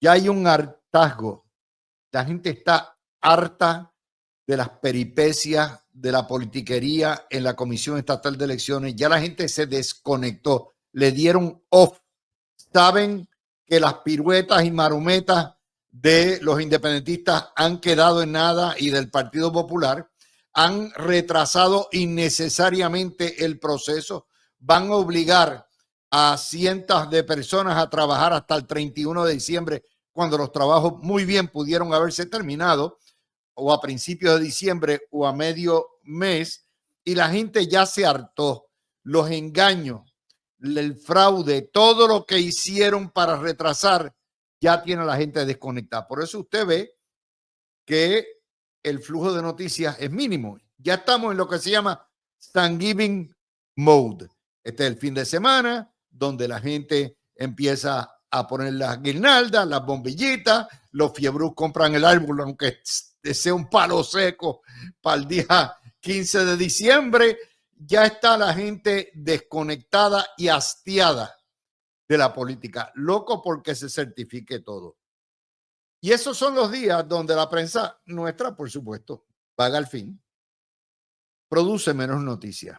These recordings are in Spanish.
Ya hay un hartazgo. La gente está harta de las peripecias de la politiquería en la Comisión Estatal de Elecciones. Ya la gente se desconectó, le dieron off. Saben que las piruetas y marometas de los independentistas han quedado en nada y del Partido Popular han retrasado innecesariamente el proceso. Van a obligar a cientos de personas a trabajar hasta el 31 de diciembre, cuando los trabajos muy bien pudieron haberse terminado, o a principios de diciembre o a medio mes, y la gente ya se hartó. Los engaños, el fraude, todo lo que hicieron para retrasar, ya tiene a la gente desconectada. Por eso usted ve que el flujo de noticias es mínimo. Ya estamos en lo que se llama Thanksgiving mode. Este es el fin de semana donde la gente empieza a poner las guirnaldas, las bombillitas, los fiebrus compran el árbol, aunque sea un palo seco, para el día 15 de diciembre. Ya está la gente desconectada y hastiada de la política, loco porque se certifique todo. Y esos son los días donde la prensa nuestra, por supuesto, paga al fin, produce menos noticias.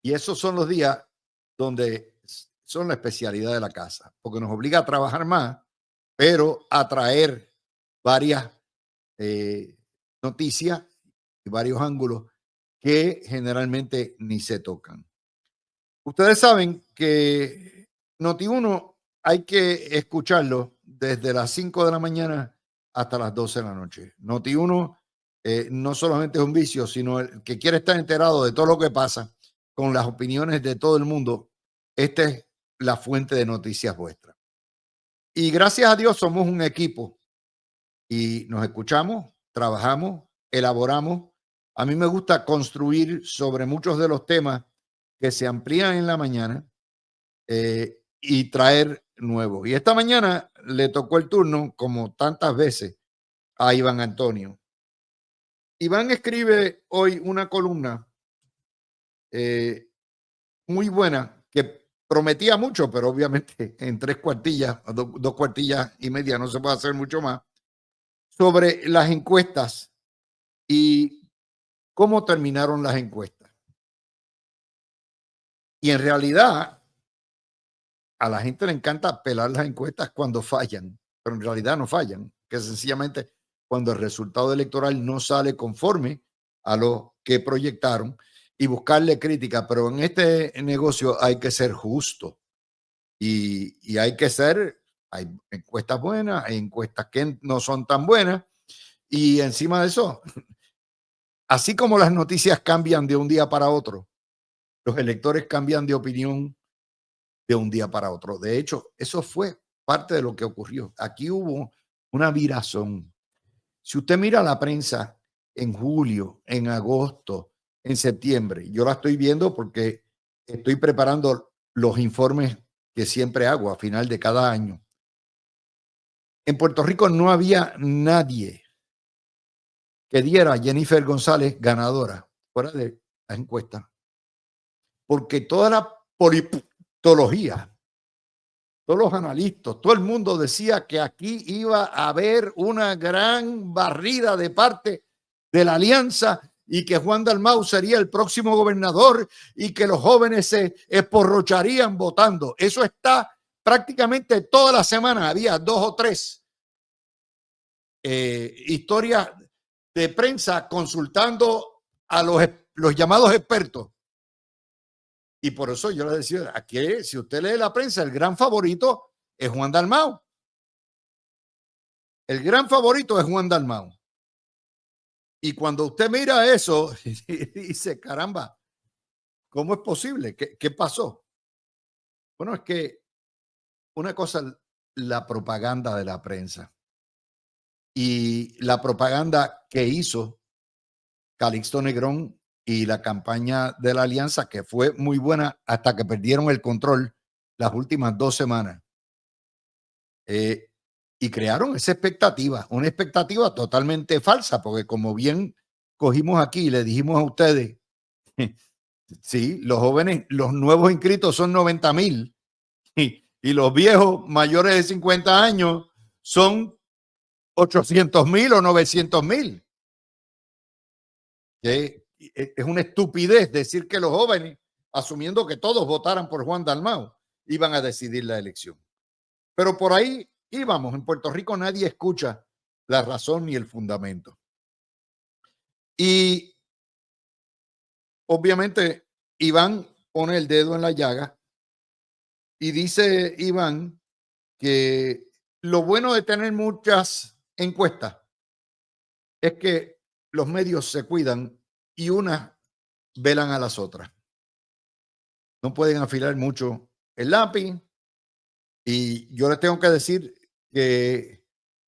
Y esos son los días donde son la especialidad de la casa, porque nos obliga a trabajar más, pero a traer varias noticias y varios ángulos que generalmente ni se tocan. Ustedes saben que Noti1 hay que escucharlo desde las 5 de la mañana hasta las 12 de la noche. Noti1 no solamente es un vicio, sino el que quiere estar enterado de todo lo que pasa con las opiniones de todo el mundo. Esta es la fuente de noticias vuestra. Y gracias a Dios somos un equipo y nos escuchamos, trabajamos, elaboramos. A mí me gusta construir sobre muchos de los temas que se amplían en la mañana y traer nuevos. Y esta mañana le tocó el turno, como tantas veces, a Iván Antonio. Iván escribe hoy una columna muy buena que prometía mucho, pero obviamente en 3 cuartillas, 2 cuartillas y media no se puede hacer mucho más, sobre las encuestas y cómo terminaron las encuestas. Y en realidad a la gente le encanta pelar las encuestas cuando fallan, pero en realidad no fallan, que sencillamente cuando el resultado electoral no sale conforme a lo que proyectaron y buscarle crítica. Pero en este negocio hay que ser justo y hay que ser, hay encuestas buenas, hay encuestas que no son tan buenas, y encima de eso, así como las noticias cambian de un día para otro, los electores cambian de opinión de un día para otro. De hecho, eso fue parte de lo que ocurrió. Aquí hubo una virazón. Si usted mira la prensa en julio, en agosto, en septiembre, yo la estoy viendo porque estoy preparando los informes que siempre hago a final de cada año. En Puerto Rico no había nadie que diera a Jennifer González ganadora fuera de la encuesta, porque toda la politología, todos los analistas, todo el mundo decía que aquí iba a haber una gran barrida de parte de la alianza y que Juan Dalmau sería el próximo gobernador y que los jóvenes se esporrocharían votando. Eso está prácticamente toda la semana. Había 2 o 3 historias de prensa consultando a los llamados expertos. Y por eso yo le decía, aquí, si usted lee la prensa, el gran favorito es Juan Dalmau. El gran favorito es Juan Dalmau. Y cuando usted mira eso, dice, caramba, ¿cómo es posible? ¿Qué pasó? Bueno, es que una cosa, la propaganda de la prensa y la propaganda que hizo Calixto Negrón y la campaña de la alianza, que fue muy buena hasta que perdieron el control las últimas 2 semanas. Y crearon esa expectativa, una expectativa totalmente falsa, porque como bien cogimos aquí y le dijimos a ustedes, sí, los jóvenes, los nuevos inscritos son 90,000 y y los viejos mayores de 50 años son 800,000 o 900,000. Es una estupidez decir que los jóvenes, asumiendo que todos votaran por Juan Dalmau, iban a decidir la elección. Pero por ahí íbamos. En Puerto Rico nadie escucha la razón ni el fundamento. Y obviamente Iván pone el dedo en la llaga y dice Iván que lo bueno de tener muchas encuestas es que los medios se cuidan y unas velan a las otras. No pueden afilar mucho el lápiz. Y yo les tengo que decir que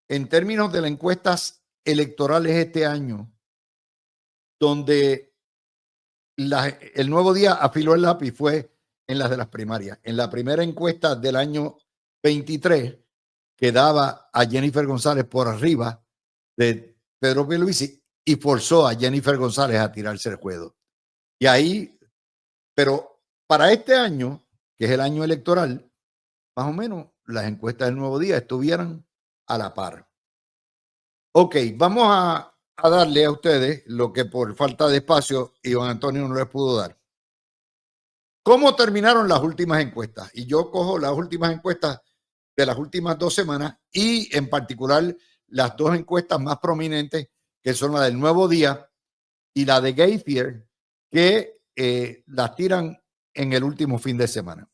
en términos de las encuestas electorales este año, donde el Nuevo Día afiló el lápiz fue en las de las primarias. En la primera encuesta del año 23, que daba a Jennifer González por arriba de Pedro Pierluisi y forzó a Jennifer González a tirarse el juego. Y ahí, pero para este año, que es el año electoral, más o menos las encuestas del Nuevo Día estuvieran a la par. Ok, vamos a darle a ustedes lo que por falta de espacio Iván Antonio no les pudo dar. ¿Cómo terminaron las últimas encuestas? Y yo cojo las últimas encuestas de las últimas 2 semanas y en particular las 2 encuestas más prominentes, que son la del Nuevo Día y la de Gayfier, que las tiran en el último fin de semana.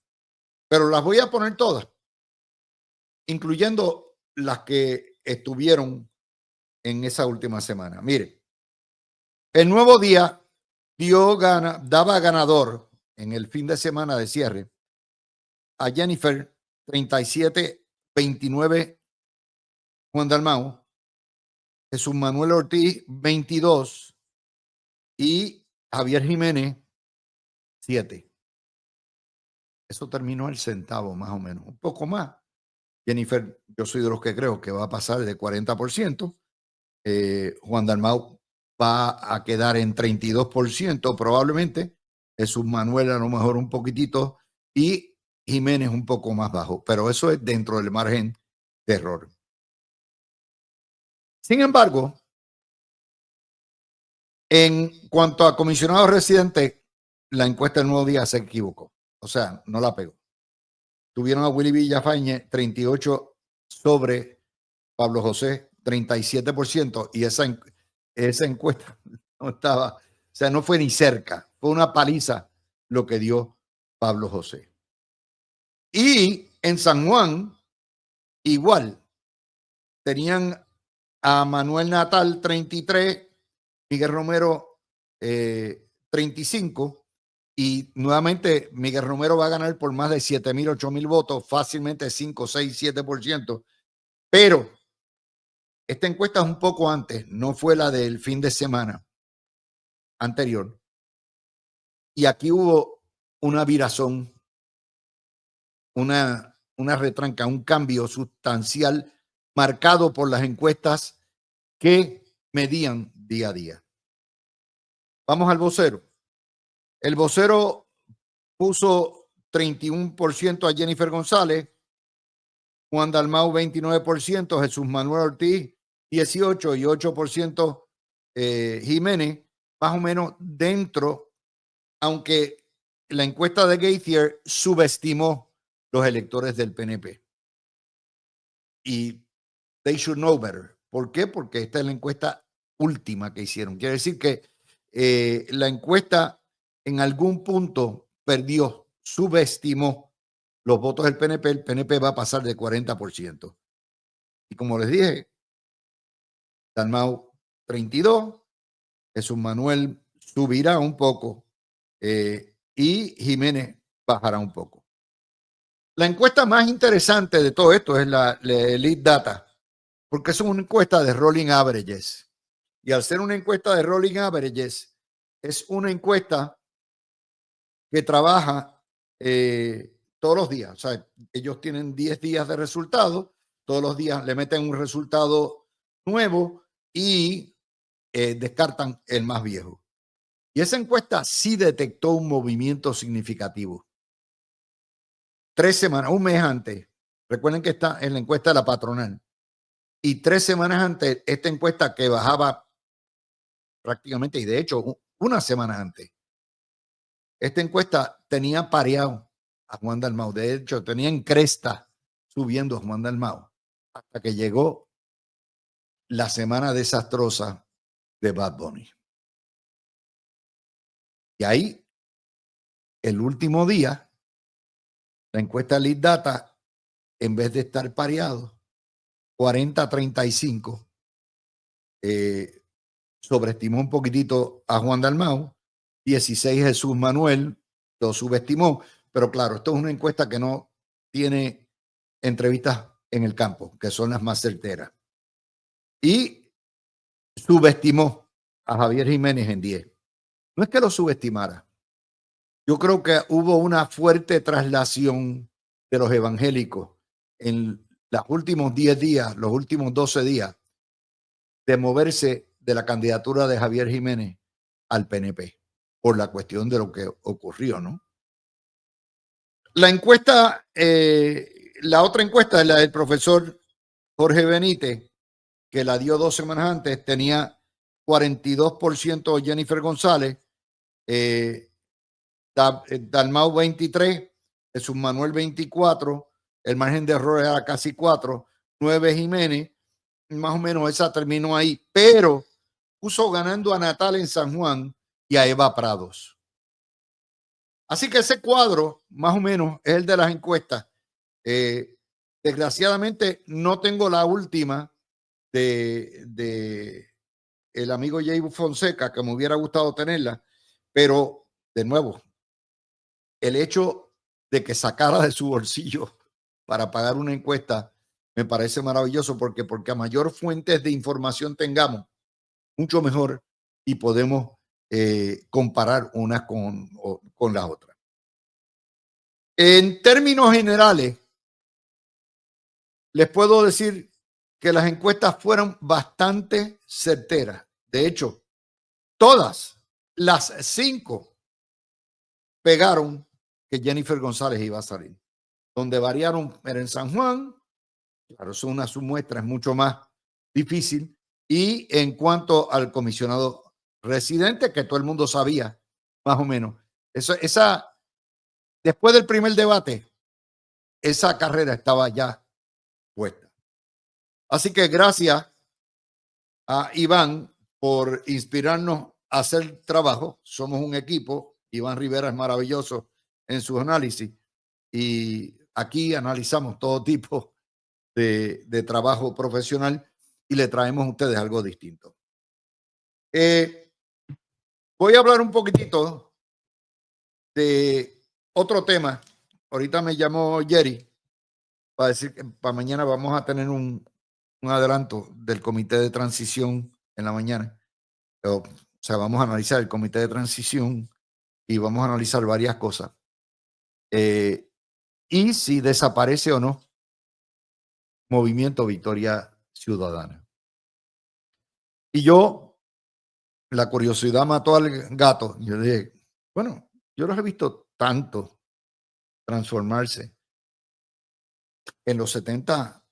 Pero las voy a poner todas, incluyendo las que estuvieron en esa última semana. Mire, el Nuevo Día daba ganador en el fin de semana de cierre a Jennifer 37-29, Juan Dalmau, Jesús Manuel Ortiz 22 y Javier Jiménez 7. Eso terminó el centavo más o menos, un poco más. Jennifer, yo soy de los que creo que va a pasar de 40%. Juan Dalmau va a quedar en 32% probablemente. Jesús Manuel a lo mejor un poquitito y Jiménez un poco más bajo, pero eso es dentro del margen de error. Sin embargo, en cuanto a comisionados residentes, la encuesta del Nuevo Día se equivocó, o sea, no la pegó. Tuvieron a Willy Villafañe 38 sobre Pablo José 37%, y esa encuesta no estaba, o sea, no fue ni cerca, fue una paliza lo que dio Pablo José. Y en San Juan, igual, tenían a Manuel Natal 33, Miguel Romero 35, y nuevamente Miguel Romero va a ganar por más de 7,000, 8,000 votos, fácilmente 5, 6, 7%, pero esta encuesta es un poco antes, no fue la del fin de semana anterior. Y aquí hubo una virazón, una retranca, un cambio sustancial marcado por las encuestas que medían día a día. Vamos al vocero. El vocero puso 31% a Jennifer González, Juan Dalmau 29%, Jesús Manuel Ortiz 18% y 8% Jiménez, más o menos dentro, aunque la encuesta de Gayfier subestimó los electores del PNP. Y they should know better. ¿Por qué? Porque esta es la encuesta última que hicieron. Quiere decir que la encuesta en algún punto perdió, subestimó los votos del PNP. El PNP va a pasar de 40%. Y como les dije, Dalmau 32, Jesús Manuel subirá un poco y Jiménez bajará un poco. La encuesta más interesante de todo esto es la Elite Data, porque es una encuesta de rolling averages. Y al ser una encuesta de rolling averages, es una encuesta que trabaja todos los días. O sea, ellos tienen 10 días de resultados, todos los días le meten un resultado nuevo y descartan el más viejo. Y esa encuesta sí detectó un movimiento significativo. 3 semanas, un mes antes. Recuerden que está en la encuesta de la patronal. Y 3 semanas antes, esta encuesta que bajaba prácticamente, y de hecho, una semana antes, esta encuesta tenía pareado a Juan Dalmau. De hecho, tenía en cresta subiendo a Juan Dalmau hasta que llegó la semana desastrosa de Bad Bunny. Y ahí, el último día, la encuesta Lead Data, en vez de estar pareado, 40-35, sobreestimó un poquitito a Juan Dalmau, 16 Jesús Manuel, lo subestimó, pero claro, esto es una encuesta que no tiene entrevistas en el campo, que son las más certeras. Y subestimó a Javier Jiménez en 10. No es que lo subestimara. Yo creo que hubo una fuerte traslación de los evangélicos en los últimos 10 días, los últimos 12 días, de moverse de la candidatura de Javier Jiménez al PNP por la cuestión de lo que ocurrió, ¿no? La encuesta, la otra encuesta es la del profesor Jorge Benítez, que la dio 2 semanas antes, tenía 42% Jennifer González, Dalmau 23, Jesús Manuel 24, el margen de error era casi 4, 9 Jiménez, más o menos esa terminó ahí, pero puso ganando a Natal en San Juan y a Eva Prados. Así que ese cuadro, más o menos, es el de las encuestas. Desgraciadamente, no tengo la última de el amigo Jay Fonseca, que me hubiera gustado tenerla, pero de nuevo, el hecho de que sacara de su bolsillo para pagar una encuesta me parece maravilloso porque a mayor fuentes de información tengamos, mucho mejor y podemos comparar unas con las otras. En términos generales, les puedo decir que las encuestas fueron bastante certeras. De hecho, todas las 5 pegaron que Jennifer González iba a salir. Donde variaron era en San Juan, claro, es una submuestra, es mucho más difícil. Y en cuanto al comisionado residente, que todo el mundo sabía, más o menos, después del primer debate, esa carrera estaba ya puesta. Así que gracias a Iván por inspirarnos a hacer trabajo. Somos un equipo. Iván Rivera es maravilloso en sus análisis y aquí analizamos todo tipo de trabajo profesional y le traemos a ustedes algo distinto. Voy a hablar un poquitito de otro tema. Ahorita me llamó Jerry para decir que para mañana vamos a tener un adelanto del comité de transición en la mañana. O sea, vamos a analizar el comité de transición y vamos a analizar varias cosas. Y si desaparece o no Movimiento Victoria Ciudadana. Y yo, la curiosidad mató al gato. Yo dije, bueno, yo los he visto tanto transformarse. En los 70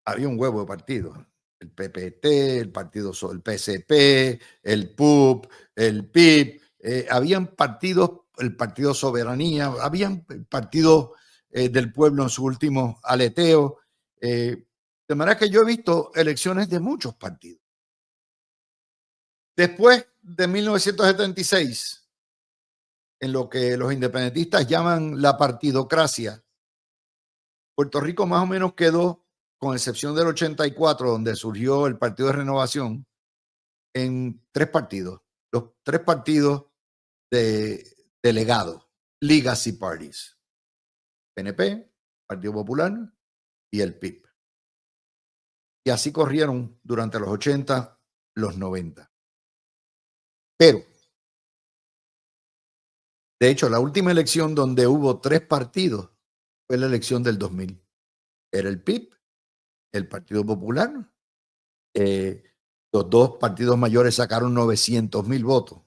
había un huevo de partidos. El PPT, el partido, el PSP, el PUP, el PIP. Habían partidos, el Partido Soberanía, habían partidos del pueblo en su último aleteo. De manera que yo he visto elecciones de muchos partidos. Después de 1976, en lo que los independentistas llaman la partidocracia, Puerto Rico más o menos quedó, con excepción del 84, donde surgió el Partido de Renovación, en 3 partidos. Los 3 partidos de delegados, legacy parties. PNP, Partido Popular y el PIP. Y así corrieron durante los 80, los 90. Pero, de hecho, la última elección donde hubo 3 partidos fue la elección del 2000. Era el PIP, el Partido Popular. Los 2 partidos mayores sacaron 900,000 votos.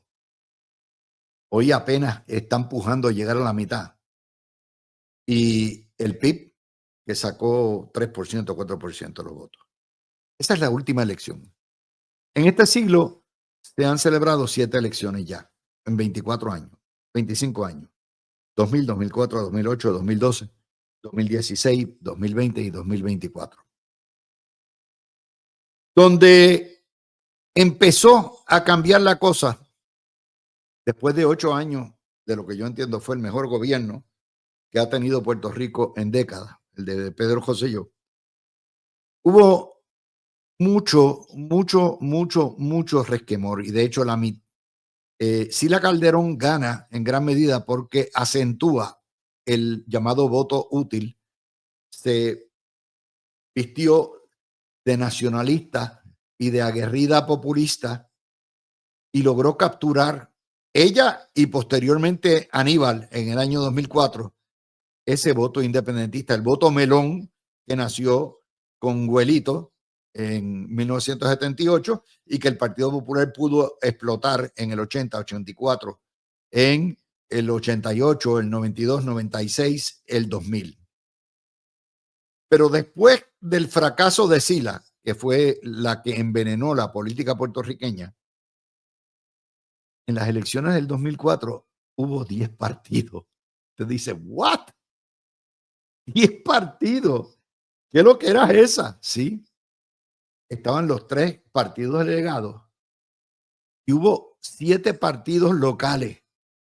Hoy apenas están pujando a llegar a la mitad. Y el PIB, que sacó 3%, 4% de los votos. Esa es la última elección. En este siglo se han celebrado 7 elecciones ya, en 24 años, 25 años. 2000, 2004, 2008, 2012, 2016, 2020 y 2024. Donde empezó a cambiar la cosa después de 8 años de lo que yo entiendo fue el mejor gobierno que ha tenido Puerto Rico en décadas, el de Pedro Rosselló. Hubo mucho resquemor y de hecho Sila Calderón gana en gran medida porque acentúa el llamado voto útil, se vistió de nacionalista y de aguerrida populista y logró capturar ella y posteriormente Aníbal en el año 2004 ese voto independentista, el voto melón que nació con Güelito en 1978 y que el Partido Popular pudo explotar en el 80, 84, en el 88, el 92, 96, el 2000. Pero después del fracaso de Sila, que fue la que envenenó la política puertorriqueña, en las elecciones del 2004 hubo 10 partidos. Usted dice, ¿what? 10 partidos. ¿Qué lo que era esa? Sí. Estaban los 3 partidos delegados y hubo 7 partidos locales,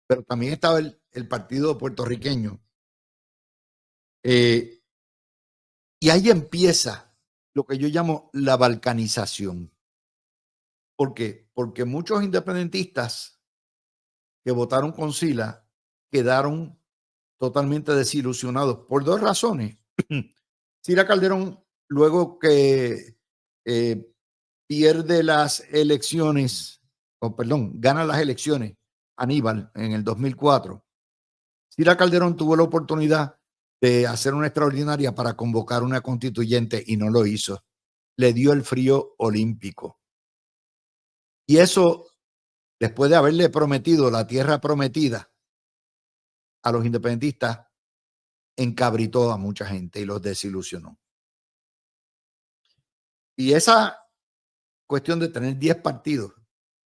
pero también estaba el partido puertorriqueño. Y ahí empieza lo que yo llamo la balcanización. ¿Por qué? Porque muchos independentistas que votaron con Sila quedaron totalmente desilusionados por 2 razones. Sila Calderón, luego que pierde las elecciones, gana las elecciones, Aníbal, en el 2004, Sila Calderón tuvo la oportunidad de hacer una extraordinaria para convocar una constituyente y no lo hizo. Le dio el frío olímpico. Y eso, después de haberle prometido la tierra prometida a los independentistas, encabritó a mucha gente y los desilusionó. Y esa cuestión de tener 10 partidos,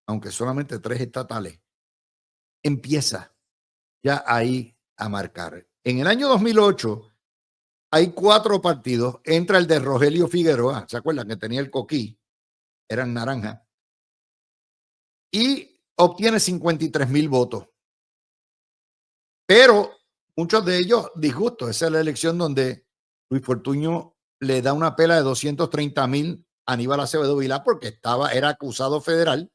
aunque solamente 3 estatales, empieza ya ahí a marcar. En el año 2008 hay 4 partidos, entra el de Rogelio Figueroa, ¿se acuerdan que tenía el coquí? Eran naranja. Y obtiene 53,000 votos. Pero muchos de ellos disgustos. Esa es la elección donde Luis Fortuño le da una pela de 230,000 a Aníbal Acevedo Vilá porque era acusado federal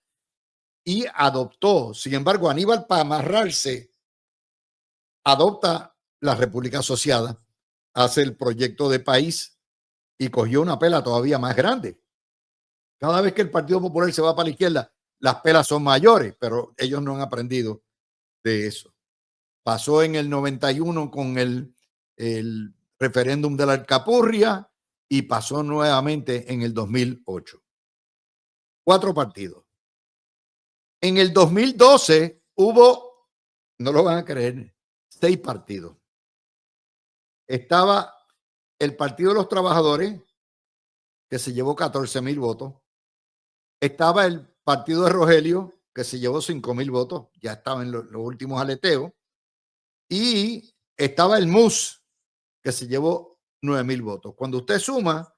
y adoptó. Sin embargo, Aníbal, para amarrarse, adopta la República Asociada, hace el proyecto de país y cogió una pela todavía más grande. Cada vez que el Partido Popular se va para la izquierda, las pelas son mayores, pero ellos no han aprendido de eso. Pasó en el 91 con el referéndum de la Alcapurria y pasó nuevamente en el 2008. 4 partidos. En el 2012 hubo, no lo van a creer, 6 partidos. Estaba el Partido de los Trabajadores, que se llevó 14,000 votos. Estaba el Partido de Rogelio, que se llevó 5,000 votos. Ya estaba en los últimos aleteos. Y estaba el MUS, que se llevó 9,000 votos. Cuando usted suma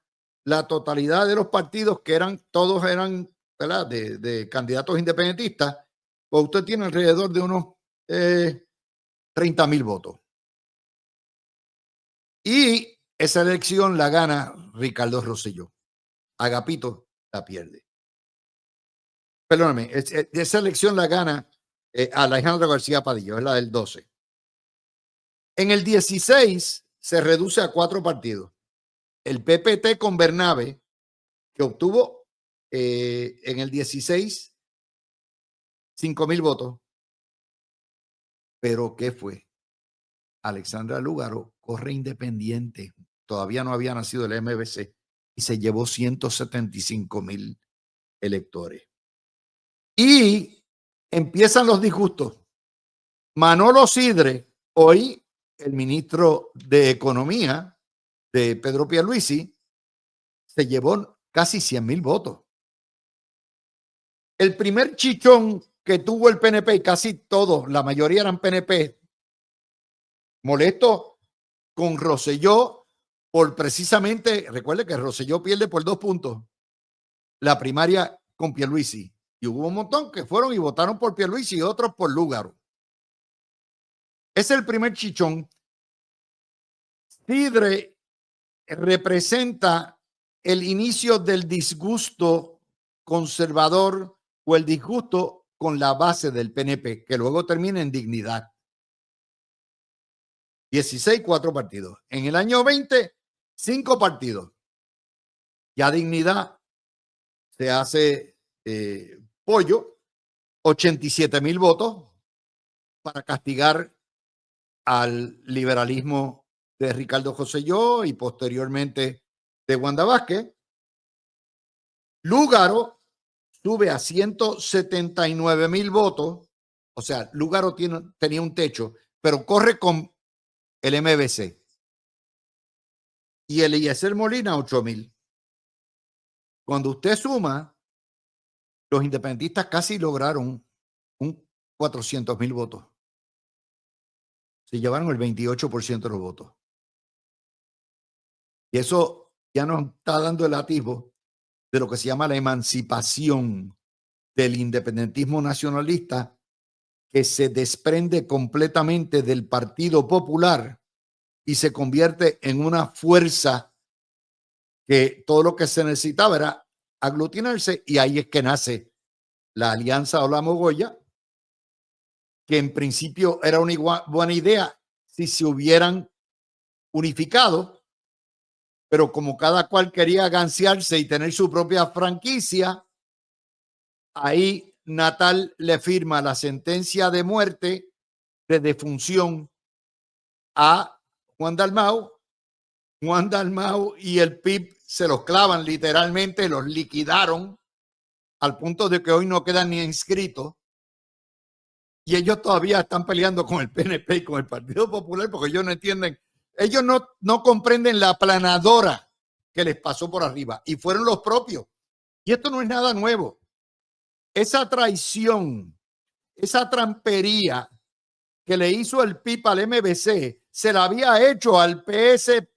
la totalidad de los partidos, que todos eran, ¿verdad?, de candidatos independentistas, pues usted tiene alrededor de unos 30,000 votos. Y esa elección la gana Ricardo Rosselló. Agapito la pierde. Perdóname, esa elección la gana Alejandro García Padilla, es la del 12. En el 16 se reduce a 4 partidos. El PPT con Bernabe, que obtuvo en el 16 5,000 votos. Pero ¿qué fue? Alexandra Lúgaro corre independiente. Todavía no había nacido el MBC y se llevó 175,000 electores. Y empiezan los disgustos. Manolo Sidre, hoy el ministro de Economía de Pedro Pierluisi se llevó casi 100,000 votos. El primer chichón que tuvo el PNP, y casi todos, la mayoría eran PNP, molesto con Rosselló por precisamente, recuerde que Rosselló pierde por 2 puntos la primaria con Pierluisi. Y hubo un montón que fueron y votaron por Pierluisi y otros por Lúgaro. Es el primer chichón. Sidre representa el inicio del disgusto conservador o el disgusto con la base del PNP, que luego termina en Dignidad. 16, 4 partidos. En el año 20, 5 partidos. Ya Dignidad se hace pollo, 87,000 votos para castigar al liberalismo de Ricardo Rosselló y posteriormente de Wanda Vázquez. Lúgaro sube a 179,000 votos, o sea, Lúgaro tenía un techo, pero corre con el MBC. Y Eliezer Molina, 8,000. Cuando usted suma, los independentistas casi lograron un 400,000 votos. Se llevaron el 28% de los votos. Y eso ya nos está dando el atisbo de lo que se llama la emancipación del independentismo nacionalista, que se desprende completamente del Partido Popular y se convierte en una fuerza que todo lo que se necesitaba era aglutinarse, y ahí es que nace la Alianza Olamo-Goya, que en principio era una buena idea si se hubieran unificado, pero como cada cual quería ganciarse y tener su propia franquicia, ahí Natal le firma la sentencia de muerte, de defunción, a Juan Dalmau. Juan Dalmau y el PIB se los clavan literalmente, los liquidaron al punto de que hoy no quedan ni inscritos. Y ellos todavía están peleando con el PNP y con el Partido Popular porque ellos no entienden, ellos no comprenden la aplanadora que les pasó por arriba y fueron los propios. Y esto no es nada nuevo. Esa traición, esa trampería que le hizo el PIB al MBC, se la había hecho al PSP,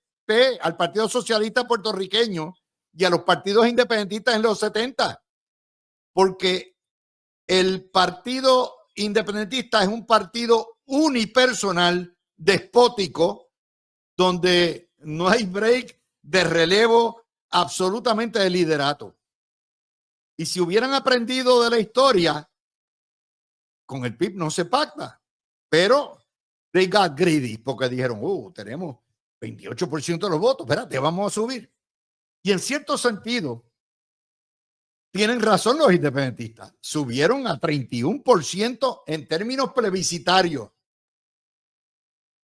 al Partido Socialista Puertorriqueño y a los partidos independentistas en los 70, porque el Partido Independentista es un partido unipersonal, despótico, donde no hay break de relevo absolutamente de liderato. Y si hubieran aprendido de la historia, con el PIB no se pacta, pero they got greedy porque dijeron, tenemos 28% de los votos, espérate, vamos a subir. Y en cierto sentido, tienen razón los independentistas. Subieron a 31% en términos plebiscitarios,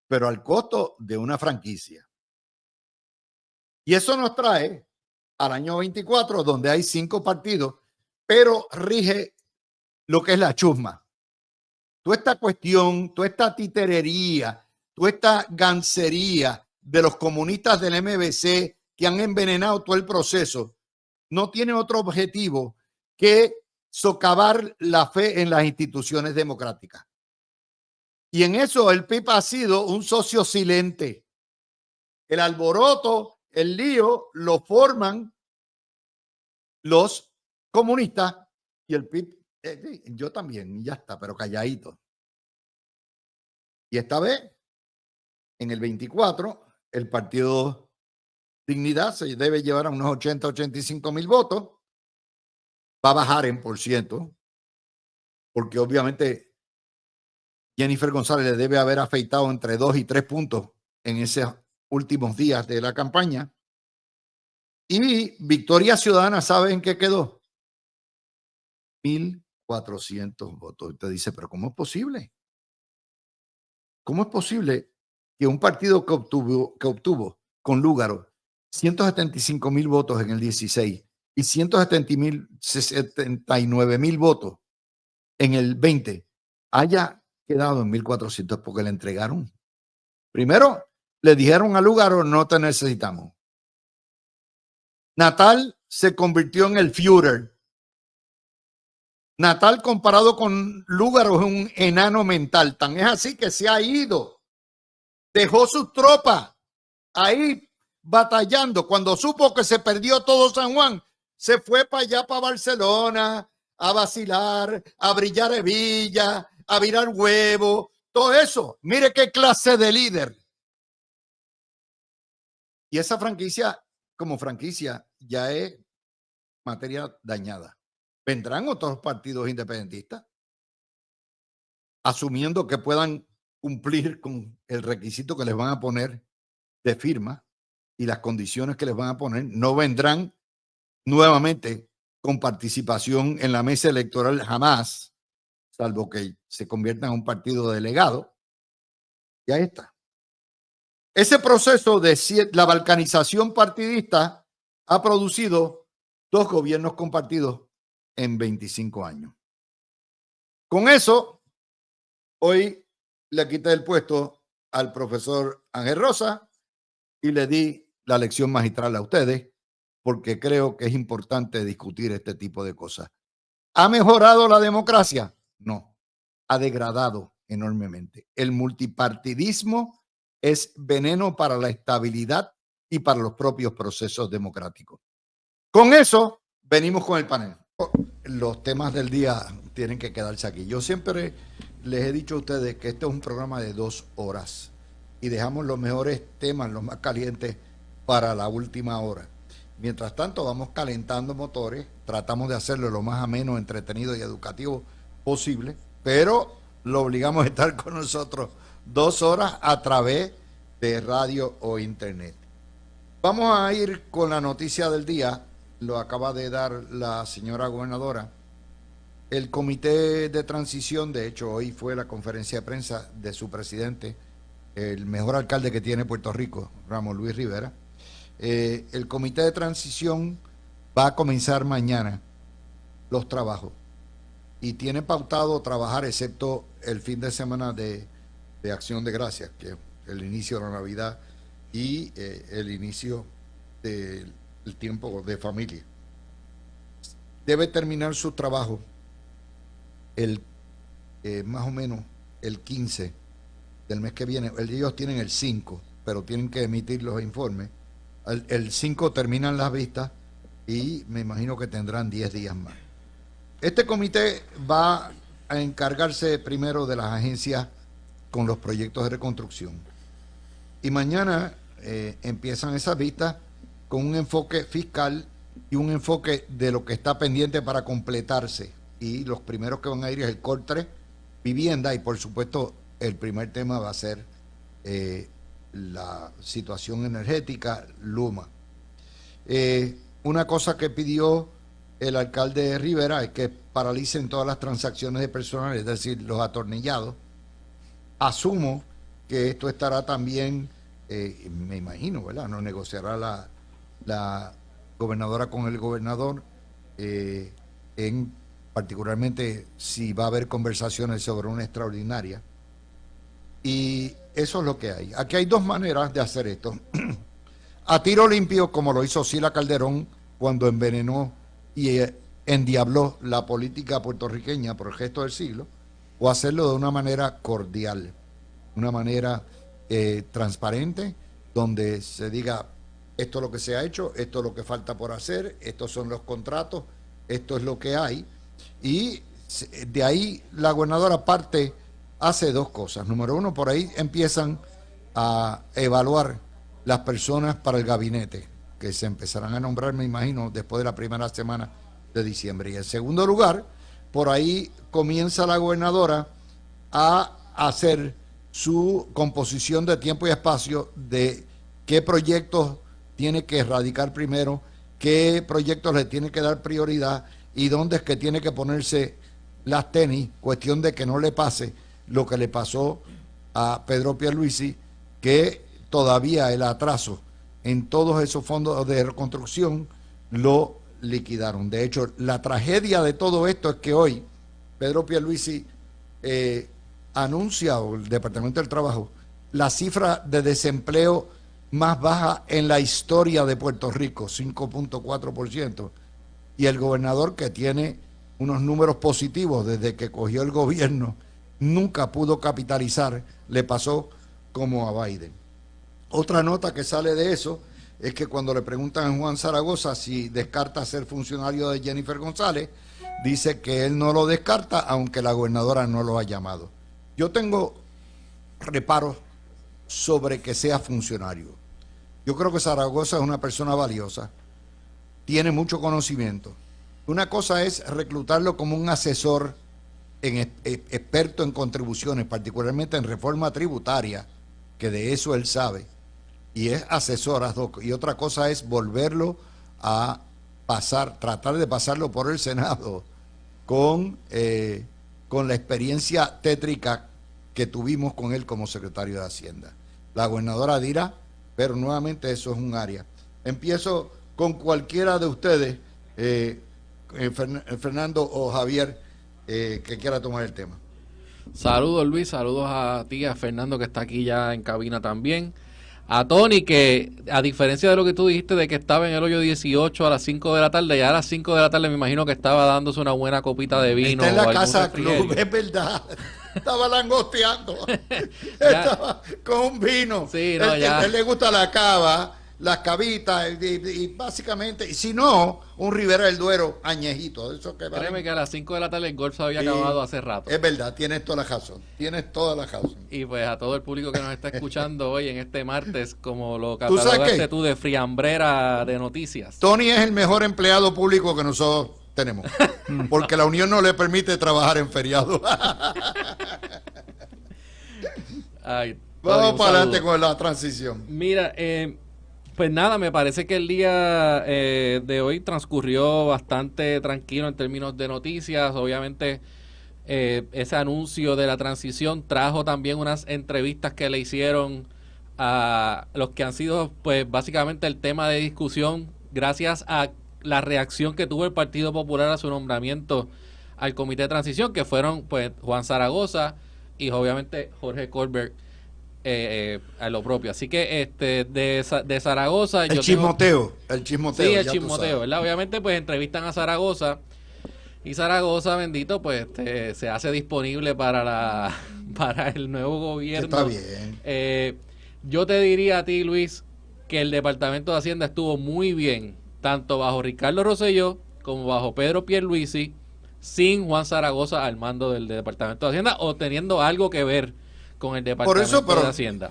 pero al costo de una franquicia. Y eso nos trae al año 24, donde hay 5 partidos, pero rige lo que es la chusma. Toda esta cuestión, toda esta titerería, toda esta gancería de los comunistas del MBC que han envenenado todo el proceso, no tiene otro objetivo que socavar la fe en las instituciones democráticas. Y en eso el PIB ha sido un socio silente. El alboroto, el lío, lo forman los comunistas y el PIB, yo también, ya está, pero calladito. Y esta vez, en el 24, el Partido Dignidad se debe llevar a unos 85,000 votos. Va a bajar en %, porque obviamente Jennifer González le debe haber afeitado entre 2 y 3 puntos en esos últimos días de la campaña. Y Victoria Ciudadana, ¿saben qué quedó? 1,400 votos. Usted dice, pero ¿cómo es posible? ¿Cómo es posible que un partido que obtuvo con Lúgaro 175,000 votos en el 16 y 179,000 votos en el 20 haya quedado en 1,400? Porque le entregaron Primero, le dijeron a Lugaro, no te necesitamos. Natal se convirtió en el Führer. Natal comparado con Lugaro es un enano mental. Tan es así que se ha ido. Dejó sus tropas ahí batallando. Cuando supo que se perdió todo San Juan, se fue para allá, para Barcelona, a vacilar, a brillar hebilla, a virar huevo, todo eso. Mire qué clase de líder. Y esa franquicia, como franquicia, ya es materia dañada. Vendrán otros partidos independentistas, asumiendo que puedan cumplir con el requisito que les van a poner de firma y las condiciones que les van a poner. No vendrán nuevamente con participación en la mesa electoral jamás, salvo que se convierta en un partido delegado. Y ahí está. Ese proceso de la balcanización partidista ha producido 2 gobiernos compartidos en 25 años. Con eso, hoy le quité el puesto al profesor Ángel Rosa y le di la lección magistral a ustedes, porque creo que es importante discutir este tipo de cosas. ¿Ha mejorado la democracia? No, ha degradado enormemente. El multipartidismo es veneno para la estabilidad y para los propios procesos democráticos. Con eso, venimos con el panel. Los temas del día tienen que quedarse aquí. Yo siempre les he dicho a ustedes que este es un programa de 2 horas y dejamos los mejores temas, los más calientes, para la última hora. Mientras tanto, vamos calentando motores, tratamos de hacerlo lo más ameno, entretenido y educativo posible, pero lo obligamos a estar con nosotros 2 horas a través de radio o internet. Vamos a ir con la noticia del día, lo acaba de dar la señora gobernadora. El comité de transición, de hecho, hoy fue la conferencia de prensa de su presidente, el mejor alcalde que tiene Puerto Rico, Ramón Luis Rivera. El comité de transición va a comenzar mañana los trabajos y tiene pautado trabajar excepto el fin de semana de Acción de Gracias, que es el inicio de la Navidad y el inicio del tiempo de familia. Debe terminar su trabajo más o menos el 15 del mes que viene. Ellos tienen el 5, pero tienen que emitir los informes. El 5 terminan las vistas y me imagino que tendrán 10 días más. Este comité va a encargarse primero de las agencias con los proyectos de reconstrucción. Y mañana empiezan esas vistas con un enfoque fiscal y un enfoque de lo que está pendiente para completarse. Y los primeros que van a ir es el COR3, vivienda, y por supuesto el primer tema va a ser la situación energética, Luma. Una cosa que pidió el alcalde de Rivera es que paralicen todas las transacciones de personal, es decir, los atornillados. Asumo que esto estará también, me imagino, ¿verdad? No negociará la gobernadora con el gobernador, particularmente si va a haber conversaciones sobre una extraordinaria. Y eso es lo que hay. Aquí hay 2 maneras de hacer esto. A tiro limpio, como lo hizo Sila Calderón cuando envenenó y endiabló la política puertorriqueña por el resto del siglo, o hacerlo de una manera cordial, una manera transparente, donde se diga: esto es lo que se ha hecho, esto es lo que falta por hacer, estos son los contratos, esto es lo que hay. Y de ahí la gobernadora hace 2 cosas. Número 1, por ahí empiezan a evaluar las personas para el gabinete, que se empezarán a nombrar, me imagino, después de la primera semana de diciembre. Y en segundo lugar, por ahí comienza la gobernadora a hacer su composición de tiempo y espacio de qué proyectos tiene que erradicar primero, qué proyectos le tiene que dar prioridad y dónde es que tiene que ponerse las tenis, cuestión de que no le pase lo que le pasó a Pedro Pierluisi, que todavía el atraso en todos esos fondos de reconstrucción lo liquidaron. De hecho, la tragedia de todo esto es que hoy Pedro Pierluisi anuncia, o el Departamento del Trabajo, la cifra de desempleo más baja en la historia de Puerto Rico, 5.4%, y el gobernador, que tiene unos números positivos desde que cogió el gobierno, nunca pudo capitalizar, le pasó como a Biden. Otra nota que sale de eso es que cuando le preguntan a Juan Zaragoza si descarta ser funcionario de Jennifer González, dice que él no lo descarta, aunque la gobernadora no lo ha llamado. Yo tengo reparos sobre que sea funcionario. Yo creo que Zaragoza es una persona valiosa, tiene mucho conocimiento. Una cosa es reclutarlo como un asesor experto en contribuciones, particularmente en reforma tributaria, que de eso él sabe, y es asesor, y otra cosa es volverlo a pasar, tratar de pasarlo por el Senado con la experiencia tétrica que tuvimos con él como secretario de Hacienda. La gobernadora dirá, pero nuevamente eso es un área. Empiezo con cualquiera de ustedes, Fernando o Javier, que quiera tomar el tema. Saludos, Luis, saludos a ti, a Fernando, que está aquí ya en cabina también. A Tony, que a diferencia de lo que tú dijiste de que estaba en el hoyo 18 a las 5 de la tarde, ya a las 5 de la tarde me imagino que estaba dándose una buena copita de vino. Está en la casa club, es verdad. Estaba langosteando. Estaba con un vino. Sí, no, él le gusta la cava, las cavitas, y básicamente, y si no, un Ribera del Duero añejito. Eso que créeme que a las 5 de la tarde el golf se había acabado hace rato. Es verdad, tienes toda la razón. Tienes toda la razón. Y pues a todo el público que nos está escuchando hoy en este martes, como lo catalogaste tú de friambrera de noticias. Tony es el mejor empleado público que nosotros tenemos, porque la Unión no le permite trabajar en feriado. Vamos para adelante con la transición. Mira, pues nada, me parece que el día de hoy transcurrió bastante tranquilo en términos de noticias. Obviamente ese anuncio de la transición trajo también unas entrevistas que le hicieron a los que han sido pues básicamente el tema de discusión gracias a la reacción que tuvo el Partido Popular a su nombramiento al Comité de Transición, que fueron pues Juan Zaragoza y obviamente Jorge Colbert a lo propio. Así que de Zaragoza... El chismoteo. Sí, el chismoteo, ¿verdad? Obviamente pues entrevistan a Zaragoza y Zaragoza, bendito, pues se hace disponible para el nuevo gobierno. Está bien. Yo te diría a ti, Luis, que el Departamento de Hacienda estuvo muy bien, tanto bajo Ricardo Rosselló como bajo Pedro Pierluisi, sin Juan Zaragoza al mando del Departamento de Hacienda o teniendo algo que ver con el Departamento de Hacienda.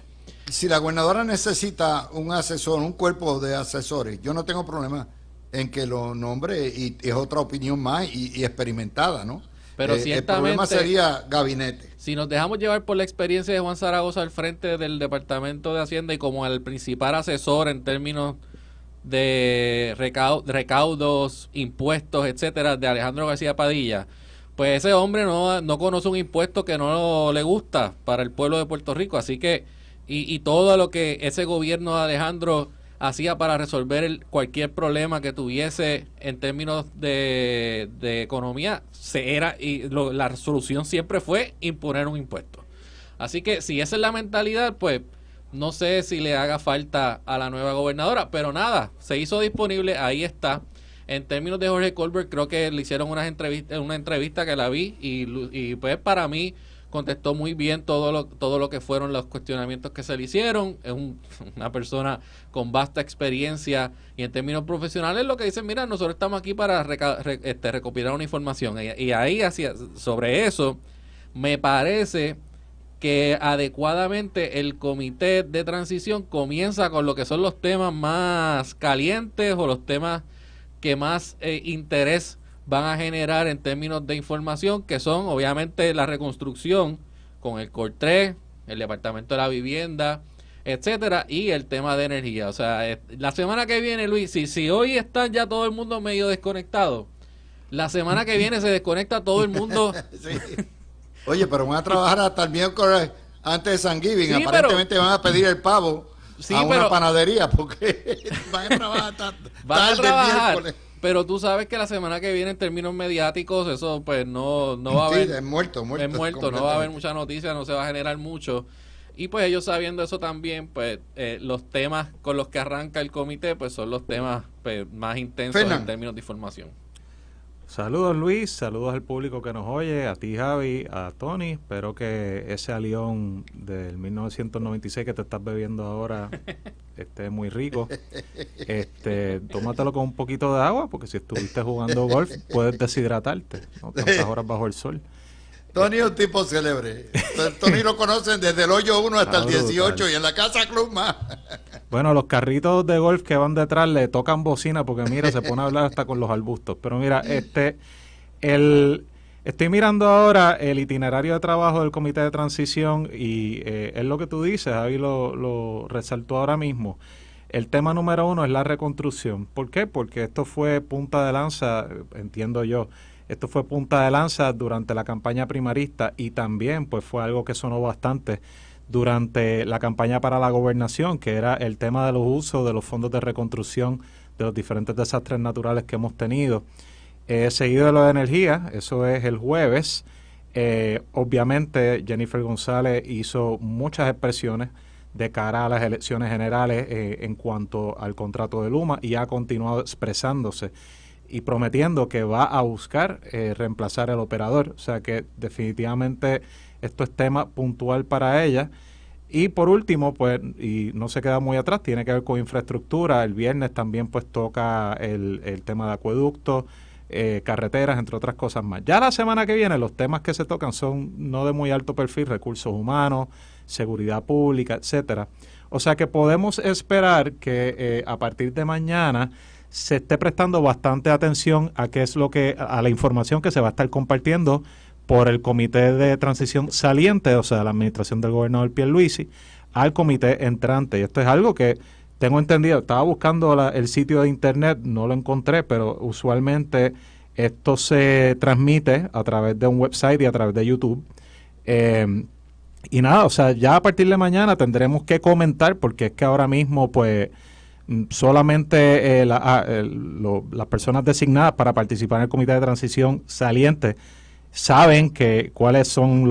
Si la gobernadora necesita un asesor, un cuerpo de asesores, yo no tengo problema en que lo nombre, y es otra opinión más y experimentada, ¿no? Pero el problema sería gabinete. Si nos dejamos llevar por la experiencia de Juan Zaragoza al frente del Departamento de Hacienda y como el principal asesor en términos de recaudos, impuestos, etcétera, de Alejandro García Padilla, pues ese hombre no conoce un impuesto que no le gusta para el pueblo de Puerto Rico. Así que, y todo lo que ese gobierno de Alejandro hacía para resolver cualquier problema que tuviese en términos de economía, la solución siempre fue imponer un impuesto. Así que si esa es la mentalidad, pues no sé si le haga falta a la nueva gobernadora, pero nada, se hizo disponible, ahí está. En términos de Jorge Colbert, creo que le hicieron una entrevista que la vi y pues para mí contestó muy bien todo lo que fueron los cuestionamientos que se le hicieron. Es una persona con vasta experiencia y en términos profesionales lo que dicen, mira, nosotros estamos aquí para recopilar una información. Y ahí sobre eso me parece que adecuadamente el comité de transición comienza con lo que son los temas más calientes o los temas que más interés van a generar en términos de información, que son obviamente la reconstrucción con el COR3, el Departamento de la Vivienda, etcétera, y el tema de energía. O sea, la semana que viene, Luis, si hoy está ya todo el mundo medio desconectado, la semana que viene se desconecta todo el mundo. Sí. Oye, pero van a trabajar hasta el miércoles antes de San Giving. Sí, aparentemente van a pedir el pavo a una panadería porque van a trabajar tarde el miércoles. Pero tú sabes que la semana que viene en términos mediáticos eso pues no va a haber. Sí, es muerto. Es muerto, no va a haber mucha noticia, no se va a generar mucho. Y pues ellos sabiendo eso también, pues los temas con los que arranca el comité, pues son los temas pues, más intensos en términos de información. Saludos Luis, saludos al público que nos oye, a ti Javi, a Tony. Espero que ese alión del 1996 que te estás bebiendo ahora esté muy rico. Tómatelo con un poquito de agua, porque si estuviste jugando golf puedes deshidratarte, no tantas horas bajo el sol. Tony es un tipo célebre. Tony lo conocen desde el hoyo 1 hasta el 18 brutal. Y en la casa club más. Bueno, los carritos de golf que van detrás le tocan bocina porque mira, se pone a hablar hasta con los arbustos. Pero mira, estoy mirando ahora el itinerario de trabajo del Comité de Transición y es lo que tú dices, Javi lo resaltó ahora mismo. El tema número 1 es la reconstrucción. ¿Por qué? Porque esto fue punta de lanza, entiendo yo. Esto fue punta de lanza durante la campaña primarista y también pues fue algo que sonó bastante durante la campaña para la gobernación, que era el tema de los usos de los fondos de reconstrucción de los diferentes desastres naturales que hemos tenido. Seguido de lo de energía, eso es el jueves. Obviamente Jennifer González hizo muchas expresiones de cara a las elecciones generales en cuanto al contrato de Luma y ha continuado expresándose y prometiendo que va a buscar reemplazar el operador. O sea que definitivamente esto es tema puntual para ella. Y por último, pues, y no se queda muy atrás, tiene que ver con infraestructura. El viernes también pues toca el tema de acueductos, carreteras, entre otras cosas más. Ya la semana que viene los temas que se tocan son no de muy alto perfil, recursos humanos, seguridad pública, etcétera. O sea que podemos esperar que a partir de mañana se esté prestando bastante atención a qué es lo que, a la información que se va a estar compartiendo por el Comité de Transición saliente, o sea, la administración del gobernador Pierluisi, al comité entrante. Y esto es algo que tengo entendido, estaba buscando el sitio de internet, no lo encontré, pero usualmente esto se transmite a través de un website y a través de YouTube. Y nada, o sea, ya a partir de mañana tendremos que comentar, porque es que ahora mismo, pues, solamente las personas designadas para participar en el Comité de Transición saliente saben cuáles son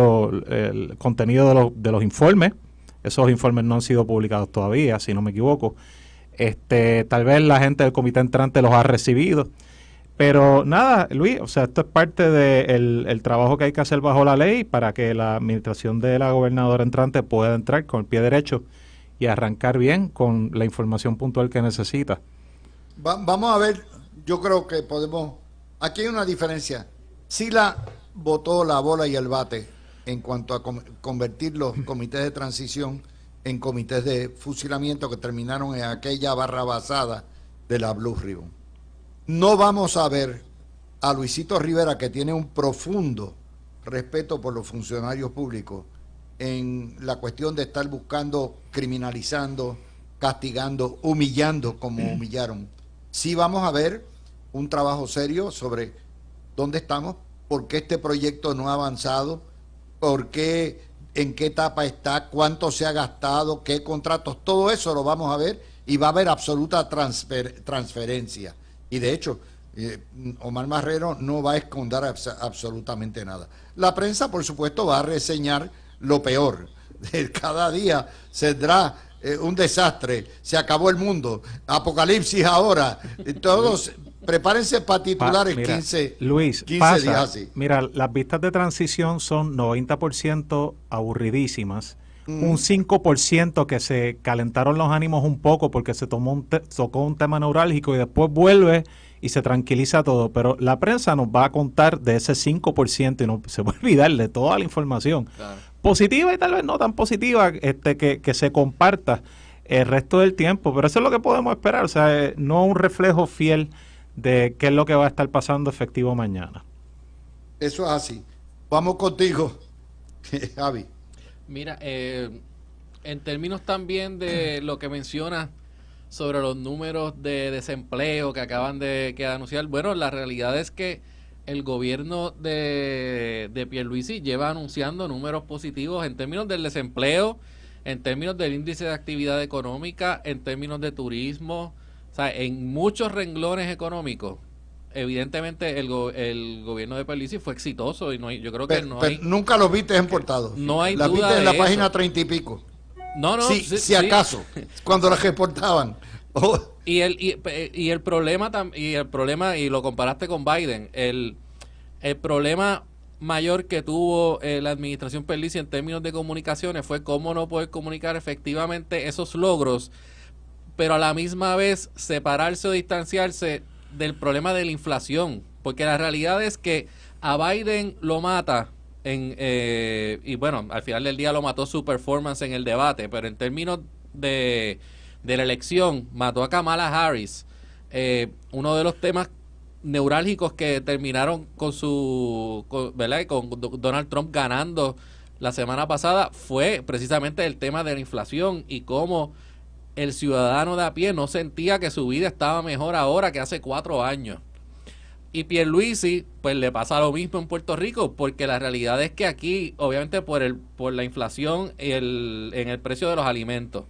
el contenido de los informes. Esos informes no han sido publicados todavía, si no me equivoco. Tal vez la gente del comité entrante los ha recibido. Pero nada, Luis, o sea, esto es parte del trabajo que hay que hacer bajo la ley para que la administración de la gobernadora entrante pueda entrar con el pie derecho y arrancar bien con la información puntual que necesita. Vamos a ver, yo creo que podemos... Aquí hay una diferencia. Sila botó la bola y el bate en cuanto a convertir los comités de transición en comités de fusilamiento que terminaron en aquella barrabasada de la Blue Ribbon. No vamos a ver a Luisito Rivera, que tiene un profundo respeto por los funcionarios públicos, en la cuestión de estar buscando, criminalizando, castigando, humillando como humillaron. Sí vamos a ver un trabajo serio sobre dónde estamos, por qué este proyecto no ha avanzado, por qué, en qué etapa está, cuánto se ha gastado, qué contratos, todo eso lo vamos a ver y va a haber absoluta transferencia. Y de hecho, Omar Marrero no va a esconder absolutamente nada. La prensa, por supuesto, va a reseñar lo peor. Cada día saldrá un desastre, se acabó el mundo, apocalipsis ahora, todos prepárense para titulares. Mira, 15 pasa, días así. Mira, las vistas de transición son 90% aburridísimas, un 5% que se calentaron los ánimos un poco porque se tocó un tema neurálgico y después vuelve y se tranquiliza todo, pero la prensa nos va a contar de ese 5% y no se va a olvidar de toda la información. Claro. Positiva y tal vez no tan positiva, que se comparta el resto del tiempo, pero eso es lo que podemos esperar, o sea, no un reflejo fiel de qué es lo que va a estar pasando efectivo mañana. Eso es así. Vamos contigo, Javi. Mira, en términos también de lo que mencionas sobre los números de desempleo que acaban de anunciar, bueno, la realidad es que el gobierno de Pierluisi lleva anunciando números positivos en términos del desempleo, en términos del índice de actividad económica, en términos de turismo, o sea, en muchos renglones económicos. Evidentemente el gobierno de Pierluisi fue exitoso y yo creo que pero nunca los viste en portados. No hay las duda viste en la de página eso. 30 y pico. No, no, si acaso, cuando las reportaban. Y el problema y lo comparaste con Biden, el problema mayor que tuvo la administración Pierluisi en términos de comunicaciones fue cómo no poder comunicar efectivamente esos logros, pero a la misma vez separarse o distanciarse del problema de la inflación, porque la realidad es que a Biden lo mata y bueno, al final del día lo mató su performance en el debate, pero en términos de la elección mató a Kamala Harris. Uno de los temas neurálgicos que terminaron ¿verdad? Con Donald Trump ganando la semana pasada fue precisamente el tema de la inflación y cómo el ciudadano de a pie no sentía que su vida estaba mejor ahora que hace 4 años. Y Pierluisi, pues le pasa lo mismo en Puerto Rico, porque la realidad es que aquí, obviamente por la inflación en el precio de los alimentos,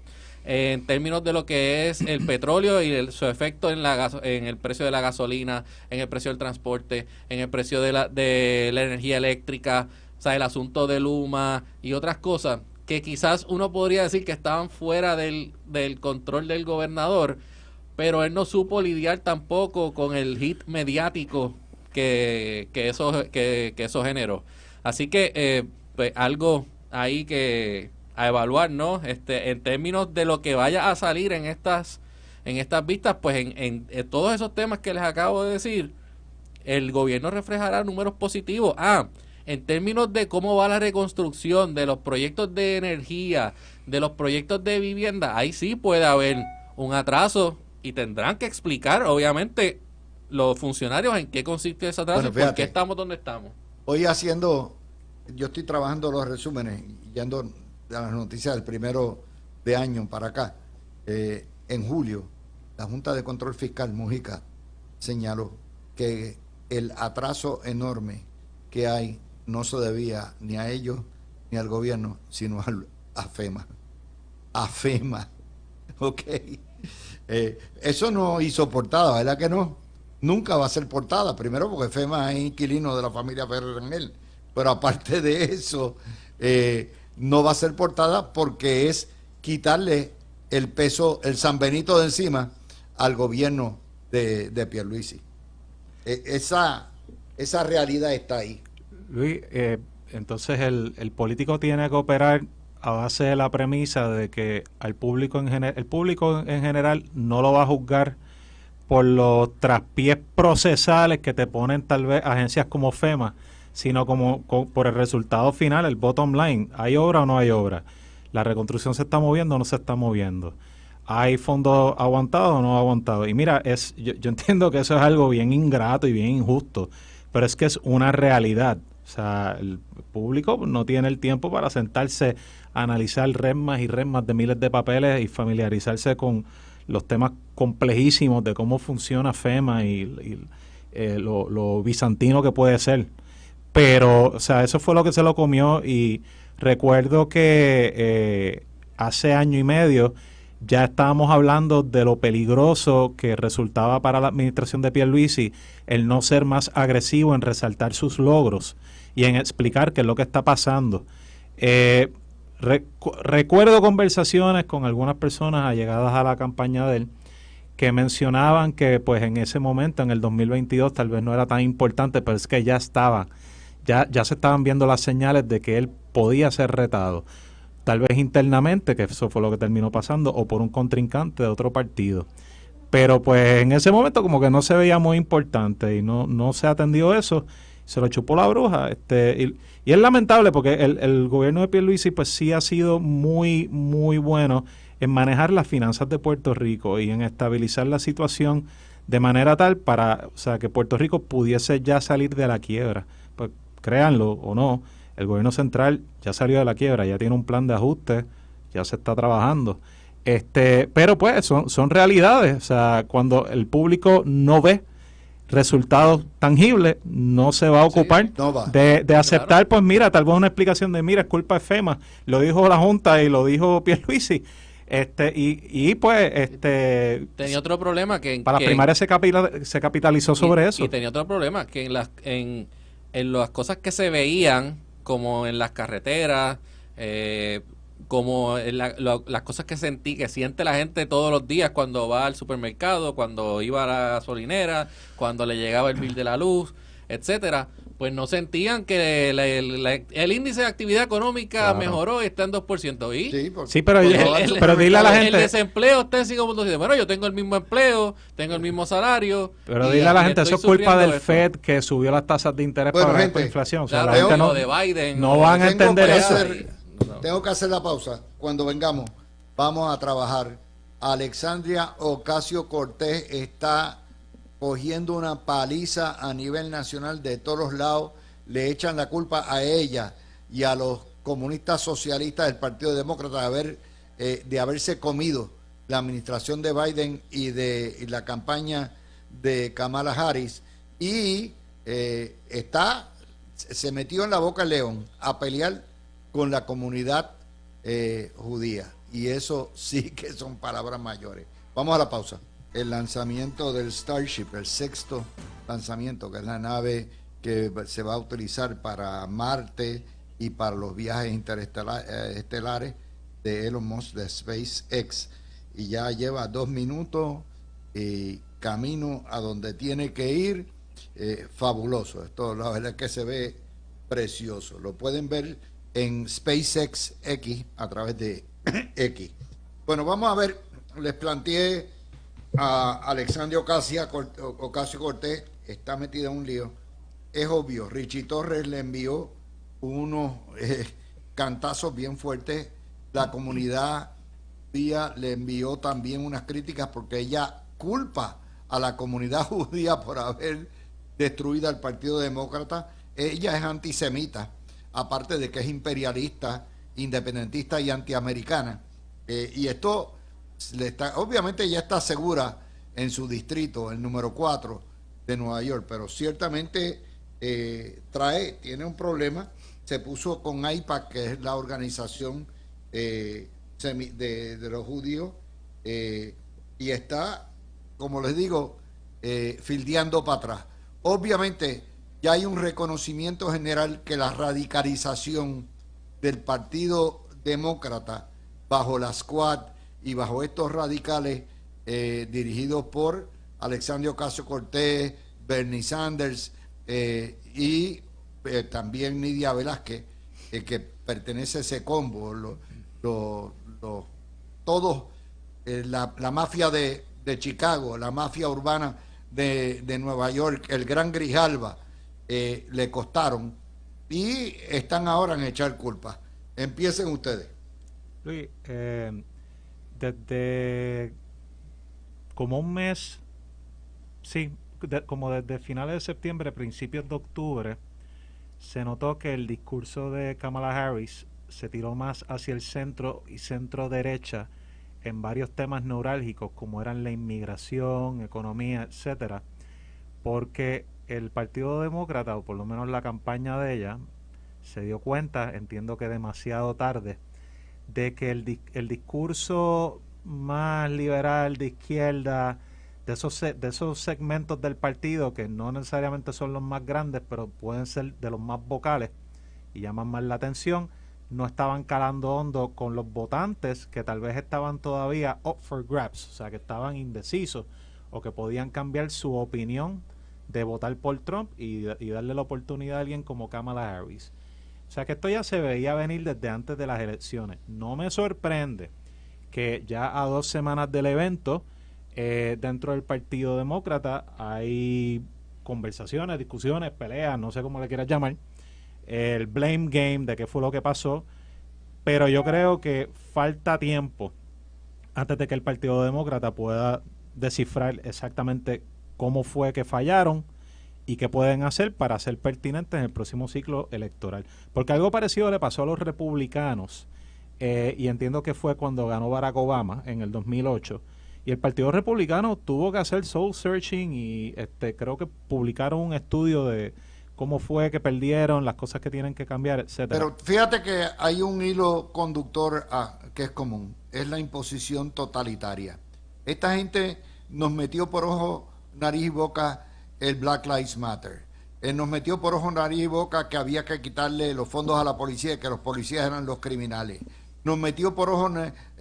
en términos de lo que es el petróleo y su efecto en el precio de la gasolina, en el precio del transporte, en el precio de la energía eléctrica, o sea, el asunto de Luma y otras cosas que quizás uno podría decir que estaban fuera del control del gobernador, pero él no supo lidiar tampoco con el hit mediático que eso generó. Así que pues algo ahí que a evaluar, ¿no? En términos de lo que vaya a salir en estas vistas, pues en todos esos temas que les acabo de decir, el gobierno reflejará números positivos. En términos de cómo va la reconstrucción de los proyectos de energía, de los proyectos de vivienda, ahí sí puede haber un atraso y tendrán que explicar, obviamente, los funcionarios en qué consiste ese atraso y por qué estamos donde estamos. Hoy yo estoy trabajando los resúmenes, yendo a las noticias del 1 de año para acá. En julio, la Junta de Control Fiscal, Mujica, señaló que el atraso enorme que hay no se debía ni a ellos ni al gobierno, sino a FEMA. A FEMA. Ok. Eso no hizo portada, ¿verdad que no? Nunca va a ser portada. Primero porque FEMA es inquilino de la familia Ferrer Rangel. Pero aparte de eso, no va a ser portada porque es quitarle el peso, el San Benito de encima al gobierno de Pierluisi. Esa realidad está ahí. Luis, entonces el político tiene que operar a base de la premisa de que el público en general no lo va a juzgar por los traspiés procesales que te ponen tal vez agencias como FEMA, sino por el resultado final, el bottom line. ¿Hay obra o no hay obra? ¿La reconstrucción se está moviendo o no se está moviendo? ¿Hay fondos aguantados o no aguantados? Y mira, yo entiendo que eso es algo bien ingrato y bien injusto, pero es que es una realidad. O sea, el público no tiene el tiempo para sentarse a analizar resmas y resmas de miles de papeles y familiarizarse con los temas complejísimos de cómo funciona FEMA y lo bizantino que puede ser. Pero, o sea, eso fue lo que se lo comió y recuerdo que hace 1 año y medio ya estábamos hablando de lo peligroso que resultaba para la administración de Pierluisi el no ser más agresivo en resaltar sus logros y en explicar qué es lo que está pasando. Recuerdo conversaciones con algunas personas allegadas a la campaña de él que mencionaban que pues en ese momento, en el 2022, tal vez no era tan importante, pero es que ya se estaban viendo las señales de que él podía ser retado. Tal vez internamente, que eso fue lo que terminó pasando, o por un contrincante de otro partido. Pero pues en ese momento como que no se veía muy importante y no se atendió eso, se lo chupó la bruja. Y es lamentable porque el gobierno de Pierluisi pues sí ha sido muy, muy bueno en manejar las finanzas de Puerto Rico y en estabilizar la situación de manera tal o sea, que Puerto Rico pudiese ya salir de la quiebra. Pues créanlo o no, el gobierno central ya salió de la quiebra, ya tiene un plan de ajuste, ya se está trabajando. Pero pues son realidades. O sea, cuando el público no ve resultados tangibles, no se va a ocupar de aceptar, claro. Pues mira, tal vez una explicación de, mira, es culpa de FEMA, lo dijo la Junta y lo dijo Pierluisi. Tenía otro problema que para las primarias se capitalizó sobre eso. Y tenía otro problema, que en las cosas que se veían, como en las carreteras, como las cosas que que siente la gente todos los días cuando va al supermercado, cuando iba a la gasolinera, cuando le llegaba el bill de la luz, etcétera, pues no sentían que el índice de actividad económica mejoró y está en 2%. ¿Y? Sí, pero dile a la gente... El desempleo está en 5.7. Bueno, yo tengo el mismo empleo, tengo el mismo salario. Pero dile a la gente, eso es culpa del FED que subió las tasas de interés para la inflación. O sea, la gente no, de Biden, no van a entender eso. Tengo que hacer la pausa. Cuando vengamos, vamos a trabajar. Alexandria Ocasio-Cortez está cogiendo una paliza a nivel nacional de todos los lados. Le echan la culpa a ella y a los comunistas socialistas del Partido Demócrata de haberse comido la administración de Biden y la campaña de Kamala Harris. Y se metió en la boca el león a pelear con la comunidad judía. Y eso sí que son palabras mayores. Vamos a la pausa. El lanzamiento del Starship, el 6º lanzamiento, que es la nave que se va a utilizar para Marte y para los viajes interestelares de Elon Musk de SpaceX. Y ya lleva 2 minutos y camino a donde tiene que ir. Fabuloso. Esto la verdad es que se ve precioso. Lo pueden ver en SpaceX X a través de X. Bueno, vamos a ver. Les planteé a Alexandria Ocasio-Cortez, está metida en un lío. Es obvio, Richie Torres le envió unos cantazos bien fuertes. La comunidad judía le envió también unas críticas porque ella culpa a la comunidad judía por haber destruido al Partido Demócrata. Ella es antisemita, aparte de que es imperialista, independentista y antiamericana. Y esto obviamente ella está segura en su distrito, el número 4 de Nueva York, pero ciertamente tiene un problema. Se puso con AIPAC, que es la organización de los judíos, y está, como les digo, fildeando para atrás. Obviamente ya hay un reconocimiento general que la radicalización del Partido Demócrata bajo la Squad y bajo estos radicales dirigidos por Alexandria Ocasio-Cortez, Bernie Sanders y también Nidia Velázquez, que pertenece a ese combo, todos, la mafia de Chicago, la mafia urbana de Nueva York, el Gran Grijalba, le costaron y están ahora en echar culpa. Empiecen ustedes. Luis, desde como un mes, sí, como desde finales de septiembre, principios de octubre, se notó que el discurso de Kamala Harris se tiró más hacia el centro y centro derecha en varios temas neurálgicos como eran la inmigración, economía, etcétera, porque el Partido Demócrata, o por lo menos la campaña de ella, se dio cuenta, entiendo que demasiado tarde, de que el discurso más liberal de izquierda, de esos segmentos del partido que no necesariamente son los más grandes, pero pueden ser de los más vocales y llaman más la atención, no estaban calando hondo con los votantes que tal vez estaban todavía up for grabs, o sea, que estaban indecisos o que podían cambiar su opinión de votar por Trump y darle la oportunidad a alguien como Kamala Harris. O sea que esto ya se veía venir desde antes de las elecciones. No me sorprende que ya a 2 semanas del evento, dentro del Partido Demócrata hay conversaciones, discusiones, peleas, no sé cómo le quieras llamar, el blame game de qué fue lo que pasó, pero yo creo que falta tiempo antes de que el Partido Demócrata pueda descifrar exactamente cómo fue que fallaron y qué pueden hacer para ser pertinentes en el próximo ciclo electoral. Porque algo parecido le pasó a los republicanos, y entiendo que fue cuando ganó Barack Obama en el 2008, y el Partido Republicano tuvo que hacer soul searching y creo que publicaron un estudio de cómo fue que perdieron, las cosas que tienen que cambiar, etcétera. Pero fíjate que hay un hilo conductor que es común, es la imposición totalitaria. Esta gente nos metió por ojo, nariz y boca el Black Lives Matter. Nos metió por ojo, nariz y boca que había que quitarle los fondos a la policía y que los policías eran los criminales. nos metió por ojos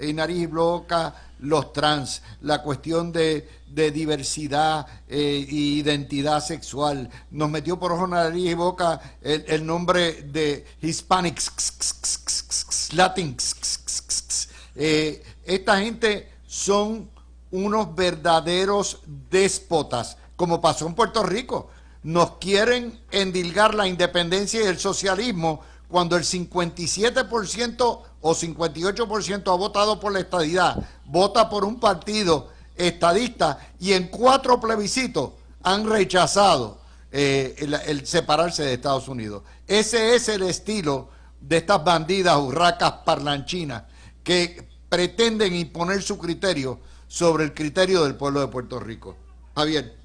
y nariz y boca los trans, la cuestión de diversidad e identidad sexual, nos metió por ojos, nariz y boca el nombre de Hispanics, Latins. Esta gente son unos verdaderos déspotas, como pasó en Puerto Rico. Nos quieren endilgar la independencia y el socialismo cuando el 57% o 58% ha votado por la estadidad, vota por un partido estadista y en 4 plebiscitos han rechazado el separarse de Estados Unidos. Ese es el estilo de estas bandidas urracas parlanchinas que pretenden imponer su criterio sobre el criterio del pueblo de Puerto Rico. Javier.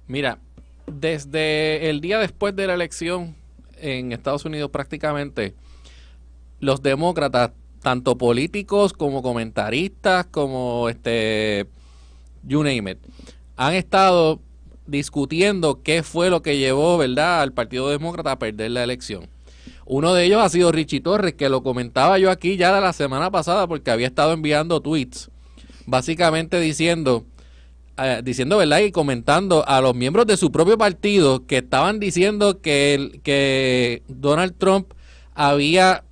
Mira, desde el día después de la elección en Estados Unidos prácticamente, los demócratas, tanto políticos como comentaristas, como you name it, han estado discutiendo qué fue lo que llevó, ¿verdad?, al Partido Demócrata a perder la elección. Uno de ellos ha sido Richie Torres, que lo comentaba yo aquí ya de la semana pasada porque había estado enviando tweets, básicamente diciendo, ¿verdad?, y comentando a los miembros de su propio partido que estaban diciendo que Donald Trump había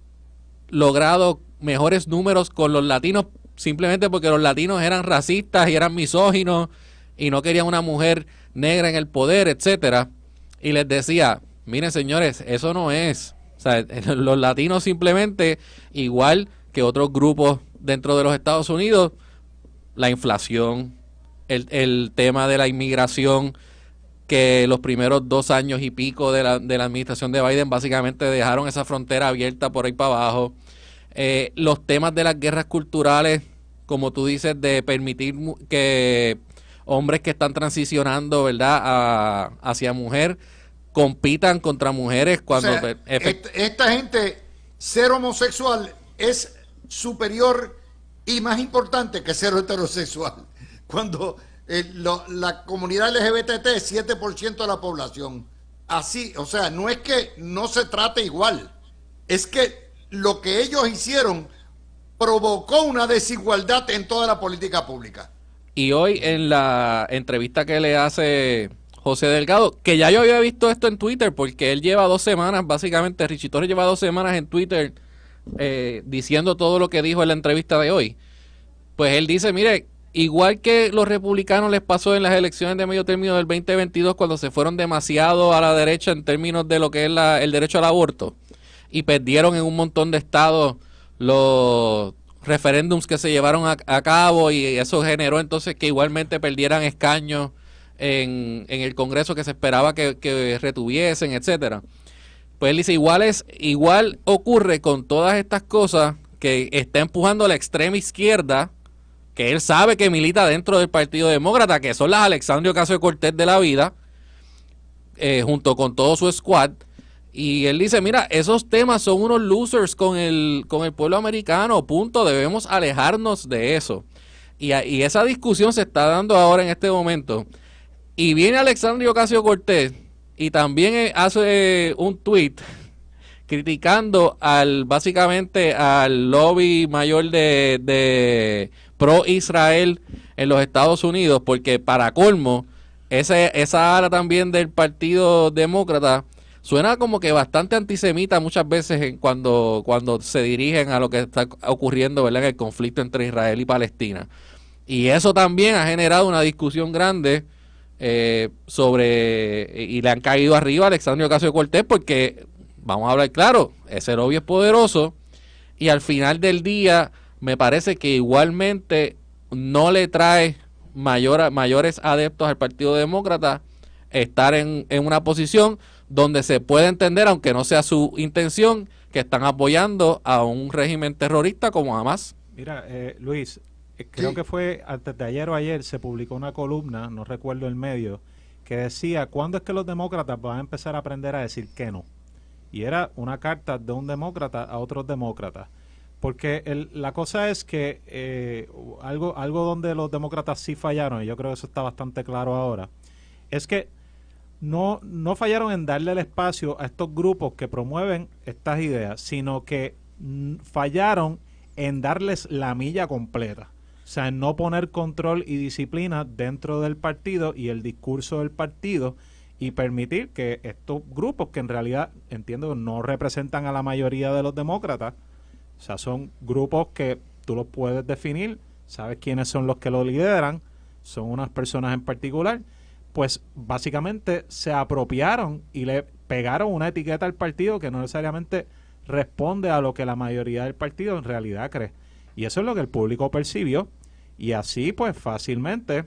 logrado mejores números con los latinos simplemente porque los latinos eran racistas y eran misóginos y no querían una mujer negra en el poder, etcétera. Y les decía, miren señores, eso no es. O sea, los latinos simplemente, igual que otros grupos dentro de los Estados Unidos, la inflación, el tema de la inmigración, que los primeros 2 años y pico de la administración de Biden básicamente dejaron esa frontera abierta por ahí para abajo. Los temas de las guerras culturales, como tú dices, de permitir que hombres que están transicionando, ¿verdad?, hacia mujer, compitan contra mujeres cuando... O sea, esta gente, ser homosexual es superior y más importante que ser heterosexual. Cuando la comunidad LGBT es 7% de la población. Así, o sea, no es que no se trate igual, es que lo que ellos hicieron provocó una desigualdad en toda la política pública. Y hoy en la entrevista que le hace José Delgado, que ya yo había visto esto en Twitter, porque él lleva 2 semanas, básicamente, Richie Torres lleva 2 semanas en Twitter diciendo todo lo que dijo en la entrevista de hoy. Pues él dice, mire, igual que los republicanos les pasó en las elecciones de medio término del 2022 cuando se fueron demasiado a la derecha en términos de lo que es el derecho al aborto y perdieron en un montón de estados los referéndums que se llevaron a cabo y eso generó entonces que igualmente perdieran escaños en el Congreso que se esperaba que retuviesen, etcétera. Pues él dice, igual ocurre con todas estas cosas que está empujando la extrema izquierda, que él sabe que milita dentro del Partido Demócrata, que son las Alexandria Ocasio-Cortez de la vida, junto con todo su squad. Y él dice, mira, esos temas son unos losers con el pueblo americano, punto, debemos alejarnos de eso. Y esa discusión se está dando ahora en este momento. Y viene Alexandria Ocasio-Cortez y también hace un tweet criticando básicamente al lobby mayor de pro-Israel en los Estados Unidos, porque para colmo, esa ala también del Partido Demócrata suena como que bastante antisemita muchas veces cuando se dirigen a lo que está ocurriendo, ¿verdad?, en el conflicto entre Israel y Palestina. Y eso también ha generado una discusión grande y le han caído arriba a Alexandria Ocasio-Cortez porque, vamos a hablar claro, ese lobby es poderoso y al final del día me parece que igualmente no le trae mayores adeptos al Partido Demócrata estar en una posición donde se puede entender, aunque no sea su intención, que están apoyando a un régimen terrorista como Hamas. Mira, Luis, creo que fue antes de ayer o ayer se publicó una columna, no recuerdo el medio, que decía, ¿cuándo es que los demócratas van a empezar a aprender a decir que no? Y era una carta de un demócrata a otros demócratas. Porque la cosa es que algo donde los demócratas sí fallaron, y yo creo que eso está bastante claro ahora, es que no fallaron en darle el espacio a estos grupos que promueven estas ideas, sino que fallaron en darles la milla completa. O sea, en no poner control y disciplina dentro del partido y el discurso del partido y permitir que estos grupos, que en realidad entiendo no representan a la mayoría de los demócratas, o sea, son grupos que tú los puedes definir, sabes quiénes son los que lo lideran, son unas personas en particular, pues básicamente se apropiaron y le pegaron una etiqueta al partido que no necesariamente responde a lo que la mayoría del partido en realidad cree. Y eso es lo que el público percibió, y así pues fácilmente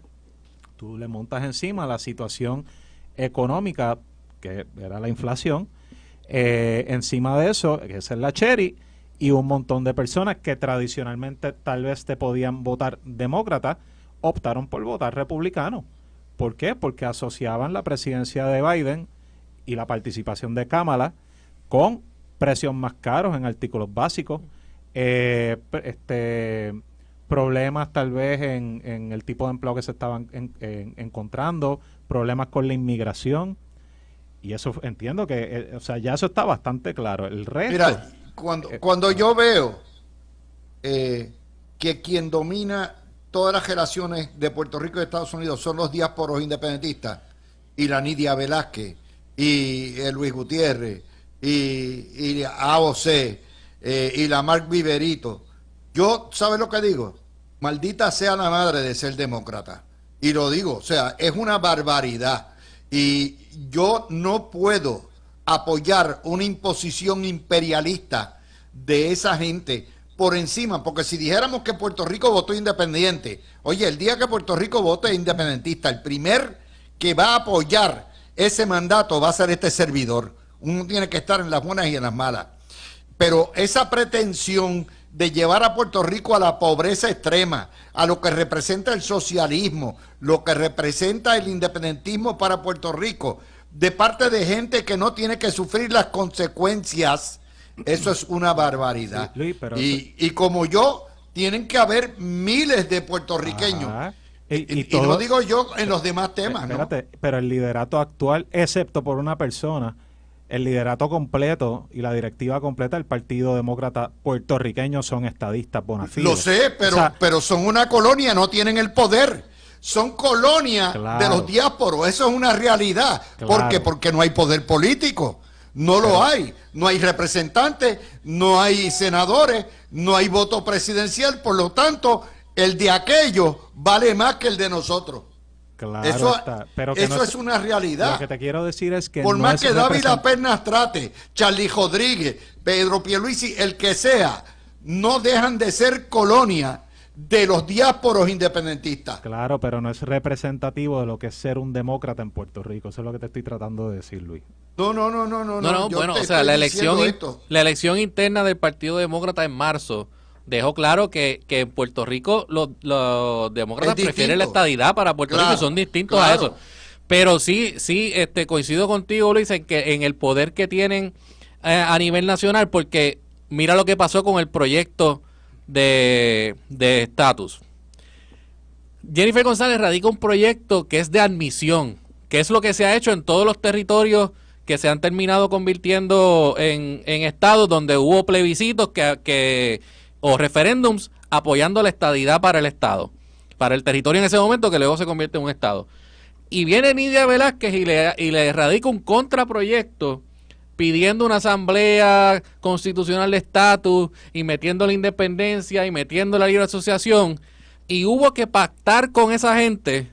tú le montas encima la situación económica, que era la inflación, encima de eso, que esa es la cherry, y un montón de personas que tradicionalmente tal vez te podían votar demócrata, optaron por votar republicano. ¿Por qué? Porque asociaban la presidencia de Biden y la participación de Kamala con precios más caros en artículos básicos, problemas tal vez en el tipo de empleo que se estaban encontrando, problemas con la inmigración, y eso entiendo que, o sea, ya eso está bastante claro. El resto... Mira, cuando yo veo que quien domina todas las relaciones de Puerto Rico y Estados Unidos son los diásporos independentistas, y la Nidia Velázquez, y Luis Gutiérrez, y AOC, y la Mark Viverito, yo, ¿sabes lo que digo? Maldita sea la madre de ser demócrata. Y lo digo, o sea, es una barbaridad. Y yo no puedo apoyar una imposición imperialista de esa gente por encima, porque si dijéramos que Puerto Rico votó independiente, oye, el día que Puerto Rico vote independentista, el primer que va a apoyar ese mandato va a ser este servidor. Uno tiene que estar en las buenas y en las malas. Pero esa pretensión de llevar a Puerto Rico a la pobreza extrema, a lo que representa el socialismo, lo que representa el independentismo para Puerto Rico, de parte de gente que no tiene que sufrir las consecuencias, eso es una barbaridad. Sí, Luis, pero y como yo, tienen que haber miles de puertorriqueños. Y no digo yo en los demás temas, espérate, ¿no? Pero el liderato actual, excepto por una persona, el liderato completo y la directiva completa del Partido Demócrata puertorriqueño son estadistas bona fide. Lo sé, pero son una colonia, no tienen el poder. Son colonia de los diásporos, eso es una realidad. Claro. ¿Por qué? Porque no hay poder político, no lo hay. No hay representantes, no hay senadores, no hay voto presidencial, por lo tanto, el de aquellos vale más que el de nosotros. Claro, eso pero que eso es una realidad. Lo que te quiero decir es que por no más es que Dávila Pernas trate, Charlie Rodríguez, Pedro Pierluisi, el que sea, no dejan de ser colonia de los diásporos independentistas. Claro, pero no es representativo de lo que es ser un demócrata en Puerto Rico. Eso es lo que te estoy tratando de decir, Luis. No. Bueno, o sea, la elección interna del Partido Demócrata en marzo dejó claro que en Puerto Rico los demócratas prefieren la estadidad para Puerto Rico y son distintos a eso. Pero sí, coincido contigo, Luis, en que en el poder que tienen a nivel nacional, porque mira lo que pasó con el proyecto de estatus. Jennifer González radica un proyecto que es de admisión, que es lo que se ha hecho en todos los territorios que se han terminado convirtiendo en estados donde hubo plebiscitos o referéndums apoyando la estadidad para el estado, para el territorio en ese momento que luego se convierte en un estado. Y viene Nidia Velázquez y le radica un contraproyecto pidiendo una asamblea constitucional de estatus y metiendo la independencia y metiendo la libre asociación, y hubo que pactar con esa gente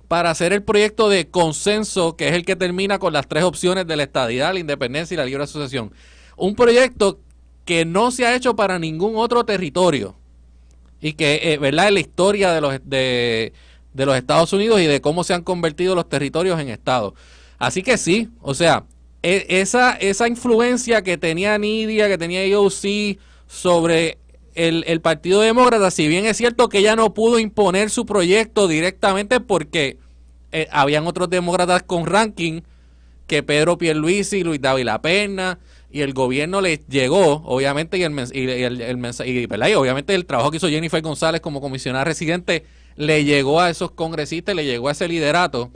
para hacer el proyecto de consenso, que es el que termina con las tres opciones de la estadidad, la independencia y la libre asociación. Un proyecto que no se ha hecho para ningún otro territorio y que, ¿verdad?, es la historia de los Estados Unidos y de cómo se han convertido los territorios en estados. Así que sí, o sea, esa influencia que tenía Nidia, que tenía AOC sobre el Partido Demócrata, si bien es cierto que ella no pudo imponer su proyecto directamente porque habían otros demócratas con ranking que Pedro Pierluisi, Luis Dávila Pernas, y el gobierno les llegó, obviamente, y obviamente el trabajo que hizo Jennifer González como comisionada residente le llegó a esos congresistas, le llegó a ese liderato.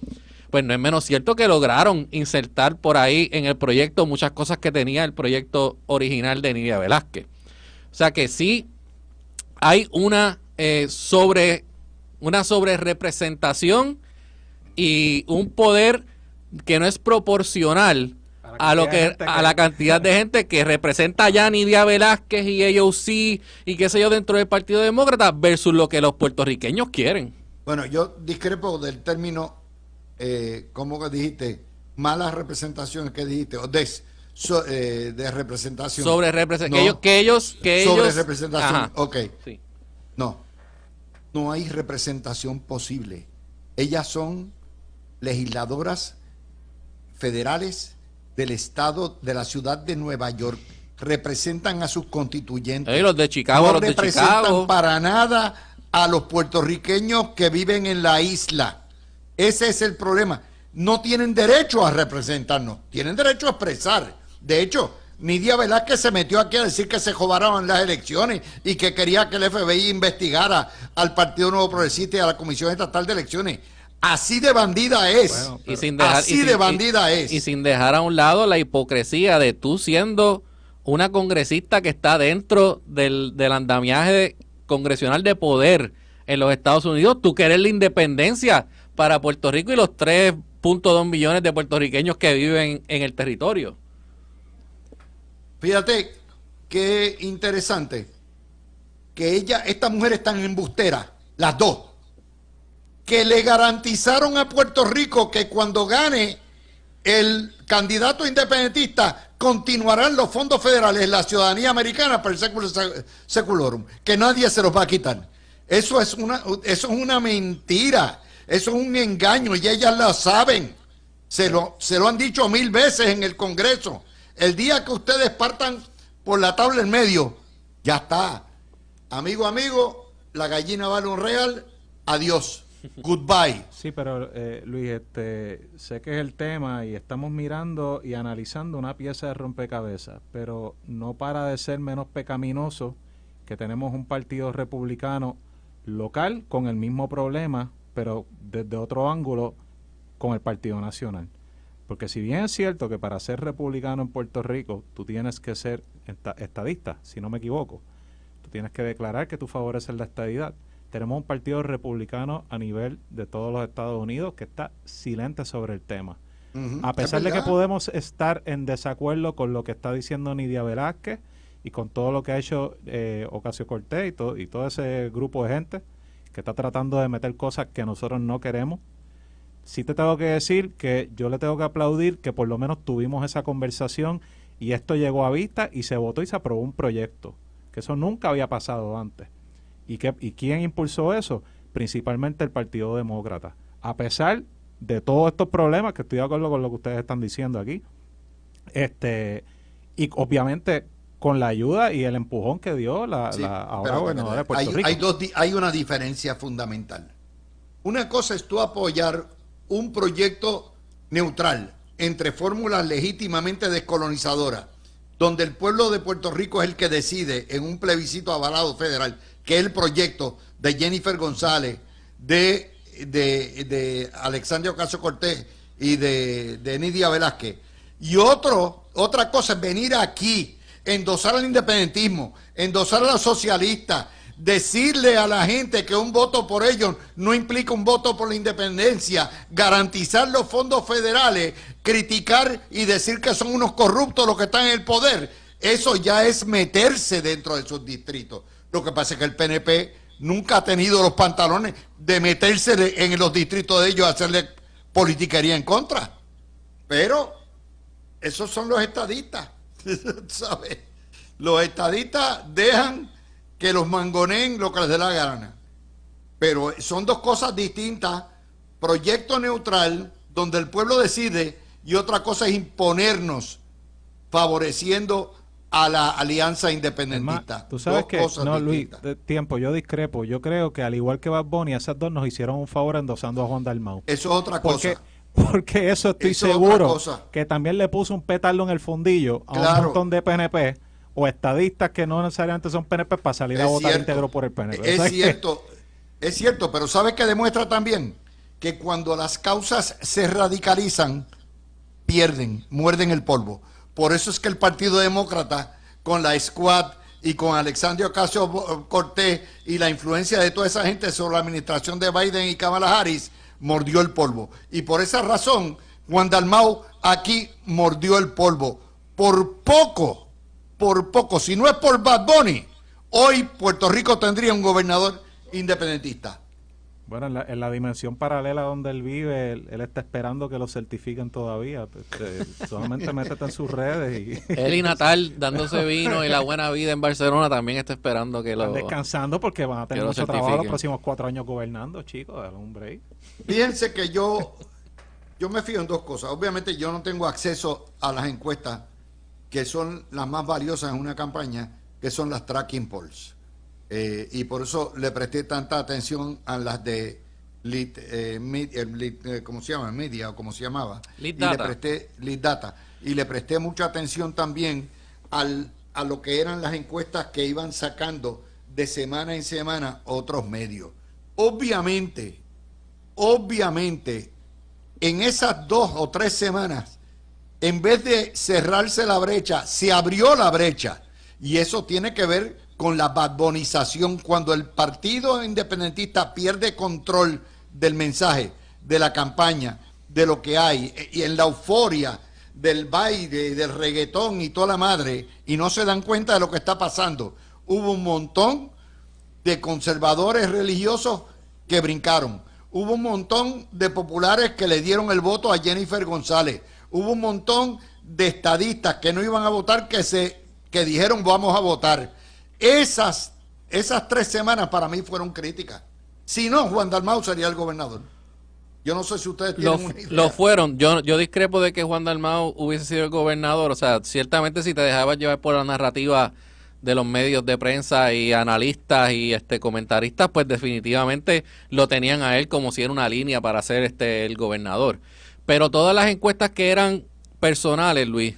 Pues no es menos cierto que lograron insertar por ahí en el proyecto muchas cosas que tenía el proyecto original de Nidia Velázquez. O sea que sí, hay una sobre representación y un poder que no es proporcional a la cantidad de gente que representa ya Nidia Velázquez y AOC y qué sé yo dentro del Partido Demócrata versus lo que los puertorriqueños quieren. Bueno, yo discrepo del término, ¿cómo que dijiste? Malas representaciones que dijiste, o de representación. Sobre representación. No, que ellos sobre representación, ajá. ok. Sí. No hay representación posible. Ellas son legisladoras federales del estado de la ciudad de Nueva York. Representan a sus constituyentes. Los de Chicago, no los de representan Chicago. para nada a los puertorriqueños que viven en la isla. Ese es el problema. No tienen derecho a representarnos, tienen derecho a expresar. De hecho, Nidia Velázquez se metió aquí a decir que se robaron las elecciones y que quería que el FBI investigara al Partido Nuevo Progresista y a la Comisión Estatal de Elecciones. Así de bandida es. Bueno, y sin dejar, así de bandida es. Y sin dejar a un lado la hipocresía de tú siendo una congresista que está dentro del andamiaje congresional de poder en los Estados Unidos, tú querés la independencia para Puerto Rico y los 3.2 millones de puertorriqueños que viven en el territorio. Fíjate qué interesante que estas mujeres están embusteras, las dos, que le garantizaron a Puerto Rico que cuando gane el candidato independentista continuarán los fondos federales, la ciudadanía americana per seculorum, que nadie se los va a quitar. Eso es una mentira, eso es un engaño y ellas lo saben. Se lo han dicho 1000 veces en el Congreso. El día que ustedes partan por la tabla en medio, ya está. Amigo, la gallina vale un real, adiós, goodbye. Sí, pero Luis, sé que es el tema y estamos mirando y analizando una pieza de rompecabezas, pero no para de ser menos pecaminoso que tenemos un partido republicano local con el mismo problema, pero desde otro ángulo con el Partido Nacional. Porque si bien es cierto que para ser republicano en Puerto Rico tú tienes que ser estadista, si no me equivoco, tú tienes que declarar que tú favoreces la estadidad. Tenemos un partido republicano a nivel de todos los Estados Unidos que está silente sobre el tema. A pesar de que podemos estar en desacuerdo con lo que está diciendo Nidia Velázquez y con todo lo que ha hecho Ocasio-Cortez y todo ese grupo de gente que está tratando de meter cosas que nosotros no queremos, sí te tengo que decir que yo le tengo que aplaudir que por lo menos tuvimos esa conversación y esto llegó a vista y se votó y se aprobó un proyecto, que eso nunca había pasado antes. ¿Y quién impulsó eso? Principalmente el Partido Demócrata. A pesar de todos estos problemas, que estoy de acuerdo con lo que ustedes están diciendo aquí, y obviamente con la ayuda y el empujón que dio la ahora gobernadora de Puerto Rico. Hay una diferencia fundamental. Una cosa es tú apoyar un proyecto neutral entre fórmulas legítimamente descolonizadoras, donde el pueblo de Puerto Rico es el que decide en un plebiscito avalado federal, que es el proyecto de Jennifer González, de Alexandria Ocasio-Cortez y de Nidia Velázquez. Y otra cosa es venir aquí, endosar al independentismo, endosar a los socialistas, decirle a la gente que un voto por ellos no implica un voto por la independencia, garantizar los fondos federales, criticar y decir que son unos corruptos los que están en el poder. Eso ya es meterse dentro de sus distritos. Lo que pasa es que el PNP nunca ha tenido los pantalones de meterse en los distritos de ellos a hacerle politiquería en contra. Pero esos son los estadistas, ¿sabes? Los estadistas dejan que los mangoneen lo que les dé la gana. Pero son dos cosas distintas. Proyecto neutral, donde el pueblo decide, y otra cosa es imponernos, favoreciendo a la alianza independentista. Además, tú sabes que, no, Luis, de tiempo, yo discrepo. Yo creo que al igual que Bad Bunny, esas dos nos hicieron un favor endosando a Juan Dalmau. Eso es otra cosa. Porque eso estoy seguro que también le puso un petardo en el fundillo a un montón de PNP o estadistas que no necesariamente son PNP para salir a votar íntegro por el PNP. Es cierto, pero ¿sabes qué demuestra también? Que cuando las causas se radicalizan, muerden el polvo. Por eso es que el Partido Demócrata, con la Squad y con Alexandria Ocasio-Cortez y la influencia de toda esa gente sobre la administración de Biden y Kamala Harris, mordió el polvo. Y por esa razón, Juan Dalmau aquí mordió el polvo. Por poco, si no es por Bad Bunny, hoy Puerto Rico tendría un gobernador independentista. Bueno, en la dimensión paralela donde él vive, él está esperando que lo certifiquen todavía. Solamente métete en sus redes. Él y Natal dándose vino y la buena vida en Barcelona también está esperando que lo... Están descansando porque van a tener mucho trabajo los próximos 4 años gobernando, chicos. Dale un break. Fíjense que yo me fío en dos cosas. Obviamente yo no tengo acceso a las encuestas que son las más valiosas en una campaña, que son las tracking polls. Y por eso le presté tanta atención a las de ¿cómo se llama? Media, o como se llamaba. Lead Data. Y le presté Lead Data. Y le presté mucha atención también a lo que eran las encuestas que iban sacando de semana en semana otros medios. Obviamente, en esas 2 o 3 semanas, en vez de cerrarse la brecha, se abrió la brecha. Y eso tiene que ver con la badbonización. Cuando el partido independentista pierde control del mensaje, de la campaña, de lo que hay, y en la euforia del baile, del reggaetón y toda la madre, y no se dan cuenta de lo que está pasando. Hubo un montón de conservadores religiosos que brincaron. Hubo un montón de populares que le dieron el voto a Jennifer González. Hubo un montón de estadistas que no iban a votar que dijeron vamos a votar. Esas 3 semanas para mí fueron críticas. Si no, Juan Dalmau sería el gobernador. Yo no sé si ustedes tienen una idea. Lo fueron. Yo discrepo de que Juan Dalmau hubiese sido el gobernador. O sea, ciertamente si te dejabas llevar por la narrativa de los medios de prensa y analistas y comentaristas, pues definitivamente lo tenían a él como si era una línea para ser el gobernador. Pero todas las encuestas que eran personales, Luis,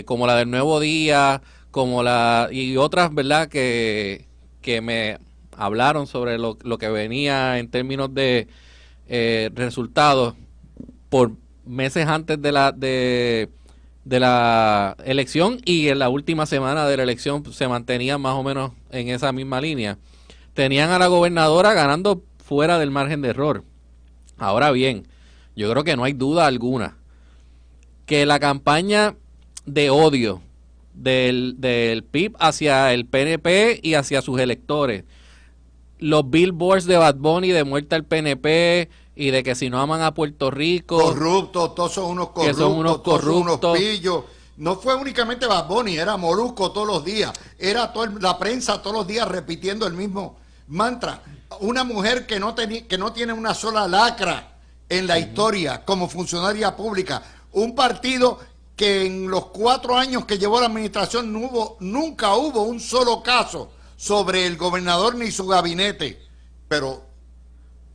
como la del Nuevo Día, y otras, ¿verdad?, que me hablaron sobre lo que venía en términos de resultados por meses antes de la elección, y en la última semana de la elección se mantenían más o menos en esa misma línea. Tenían a la gobernadora ganando fuera del margen de error. Ahora bien, yo creo que no hay duda alguna que la campaña de odio del PIB hacia el PNP y hacia sus electores, los billboards de Bad Bunny de muerte al PNP y de que si no aman a Puerto Rico, corruptos, todos son unos corruptos, todos son unos pillos. No fue únicamente Bad Bunny, era Molusco todos los días, era la prensa todos los días repitiendo el mismo mantra. Una mujer que no tiene una sola lacra en la historia como funcionaria pública, un partido que en los 4 años que llevó la administración nunca hubo un solo caso sobre el gobernador ni su gabinete. Pero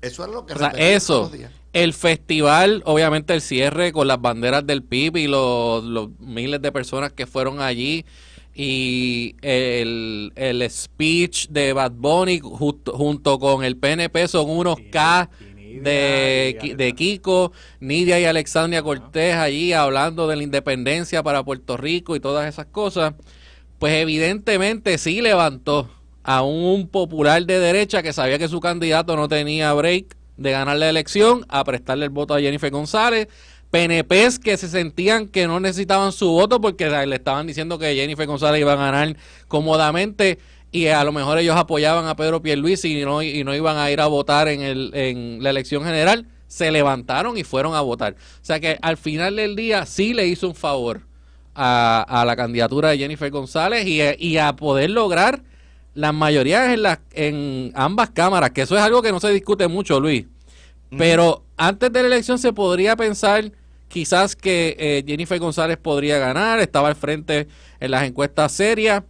eso es lo que... O sea, eso, el festival, obviamente el cierre con las banderas del PIB y los miles de personas que fueron allí, y el speech de Bad Bunny junto con el PNP son unos K de Kiko, Nidia y Alexandria Cortez allí hablando de la independencia para Puerto Rico y todas esas cosas, pues evidentemente sí levantó a un popular de derecha que sabía que su candidato no tenía break de ganar la elección a prestarle el voto a Jennifer González. PNPs que se sentían que no necesitaban su voto porque le estaban diciendo que Jennifer González iba a ganar cómodamente, y a lo mejor ellos apoyaban a Pedro Pierluisi y no iban a ir a votar en la elección general, se levantaron y fueron a votar. O sea que al final del día sí le hizo un favor a la candidatura de Jennifer González y a poder lograr las mayorías en ambas cámaras, que eso es algo que no se discute mucho, Luis. Pero antes de la elección se podría pensar quizás que Jennifer González podría ganar, estaba al frente en las encuestas serias.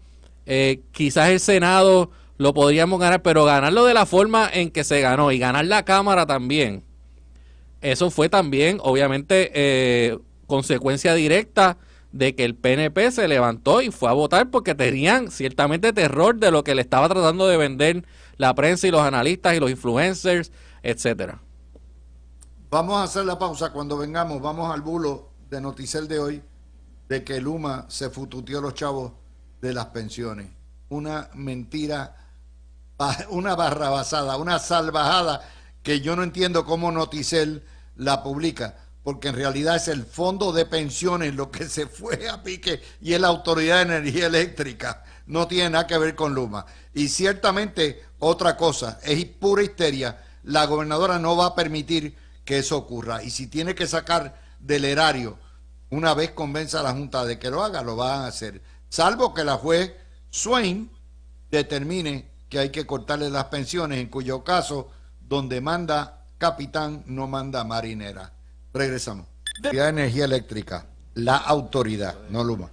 Quizás el Senado lo podríamos ganar, pero ganarlo de la forma en que se ganó y ganar la Cámara también, eso fue también obviamente consecuencia directa de que el PNP se levantó y fue a votar porque tenían ciertamente terror de lo que le estaba tratando de vender la prensa y los analistas y los influencers, etcétera. Vamos a hacer la pausa. Cuando vengamos vamos al bulo de Noticel de hoy de que Luma se fututeó los chavos de las pensiones. una mentira, una barrabasada, una salvajada que yo no entiendo cómo Noticel la publica, porque en realidad es el fondo de pensiones lo que se fue a pique y es la Autoridad de Energía Eléctrica, no tiene nada que ver con Luma. Y ciertamente otra cosa, es pura histeria, la gobernadora no va a permitir que eso ocurra, y si tiene que sacar del erario, una vez convenza a la Junta de que lo haga, lo van a hacer, salvo que la juez Swain determine que hay que cortarle las pensiones, en cuyo caso, donde manda capitán, no manda marinera. Regresamos. La Autoridad de Energía Eléctrica, la autoridad, no Luma,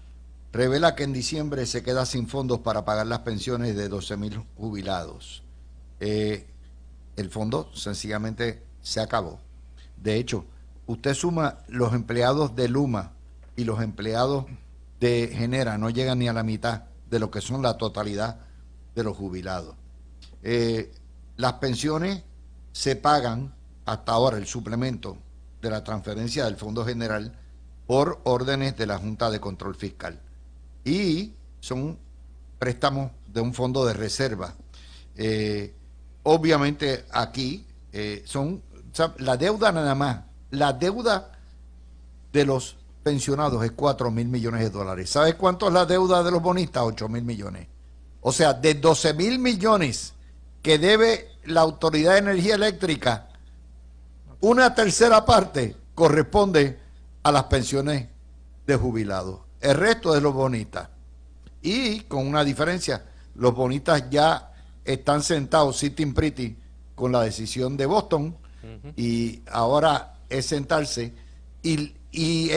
revela que en diciembre se queda sin fondos para pagar las pensiones de 12,000 jubilados. El fondo sencillamente se acabó. De hecho, usted suma los empleados de Luma y los empleados de Genera, no llegan ni a la mitad de lo que son la totalidad de los jubilados. Las pensiones se pagan hasta ahora, el suplemento de la transferencia del Fondo General, por órdenes de la Junta de Control Fiscal. Y son préstamos de un fondo de reserva. Obviamente aquí la deuda nada más, la deuda de los pensionados es 4,000 millones de dólares. ¿Sabes cuánto es la deuda de los bonistas? 8,000 millones. O sea, de 12,000 millones que debe la Autoridad de Energía Eléctrica, una tercera parte corresponde a las pensiones de jubilados. El resto es los bonistas. Y con una diferencia, los bonistas ya están sentados sitting pretty con la decisión de Boston, y ahora es sentarse y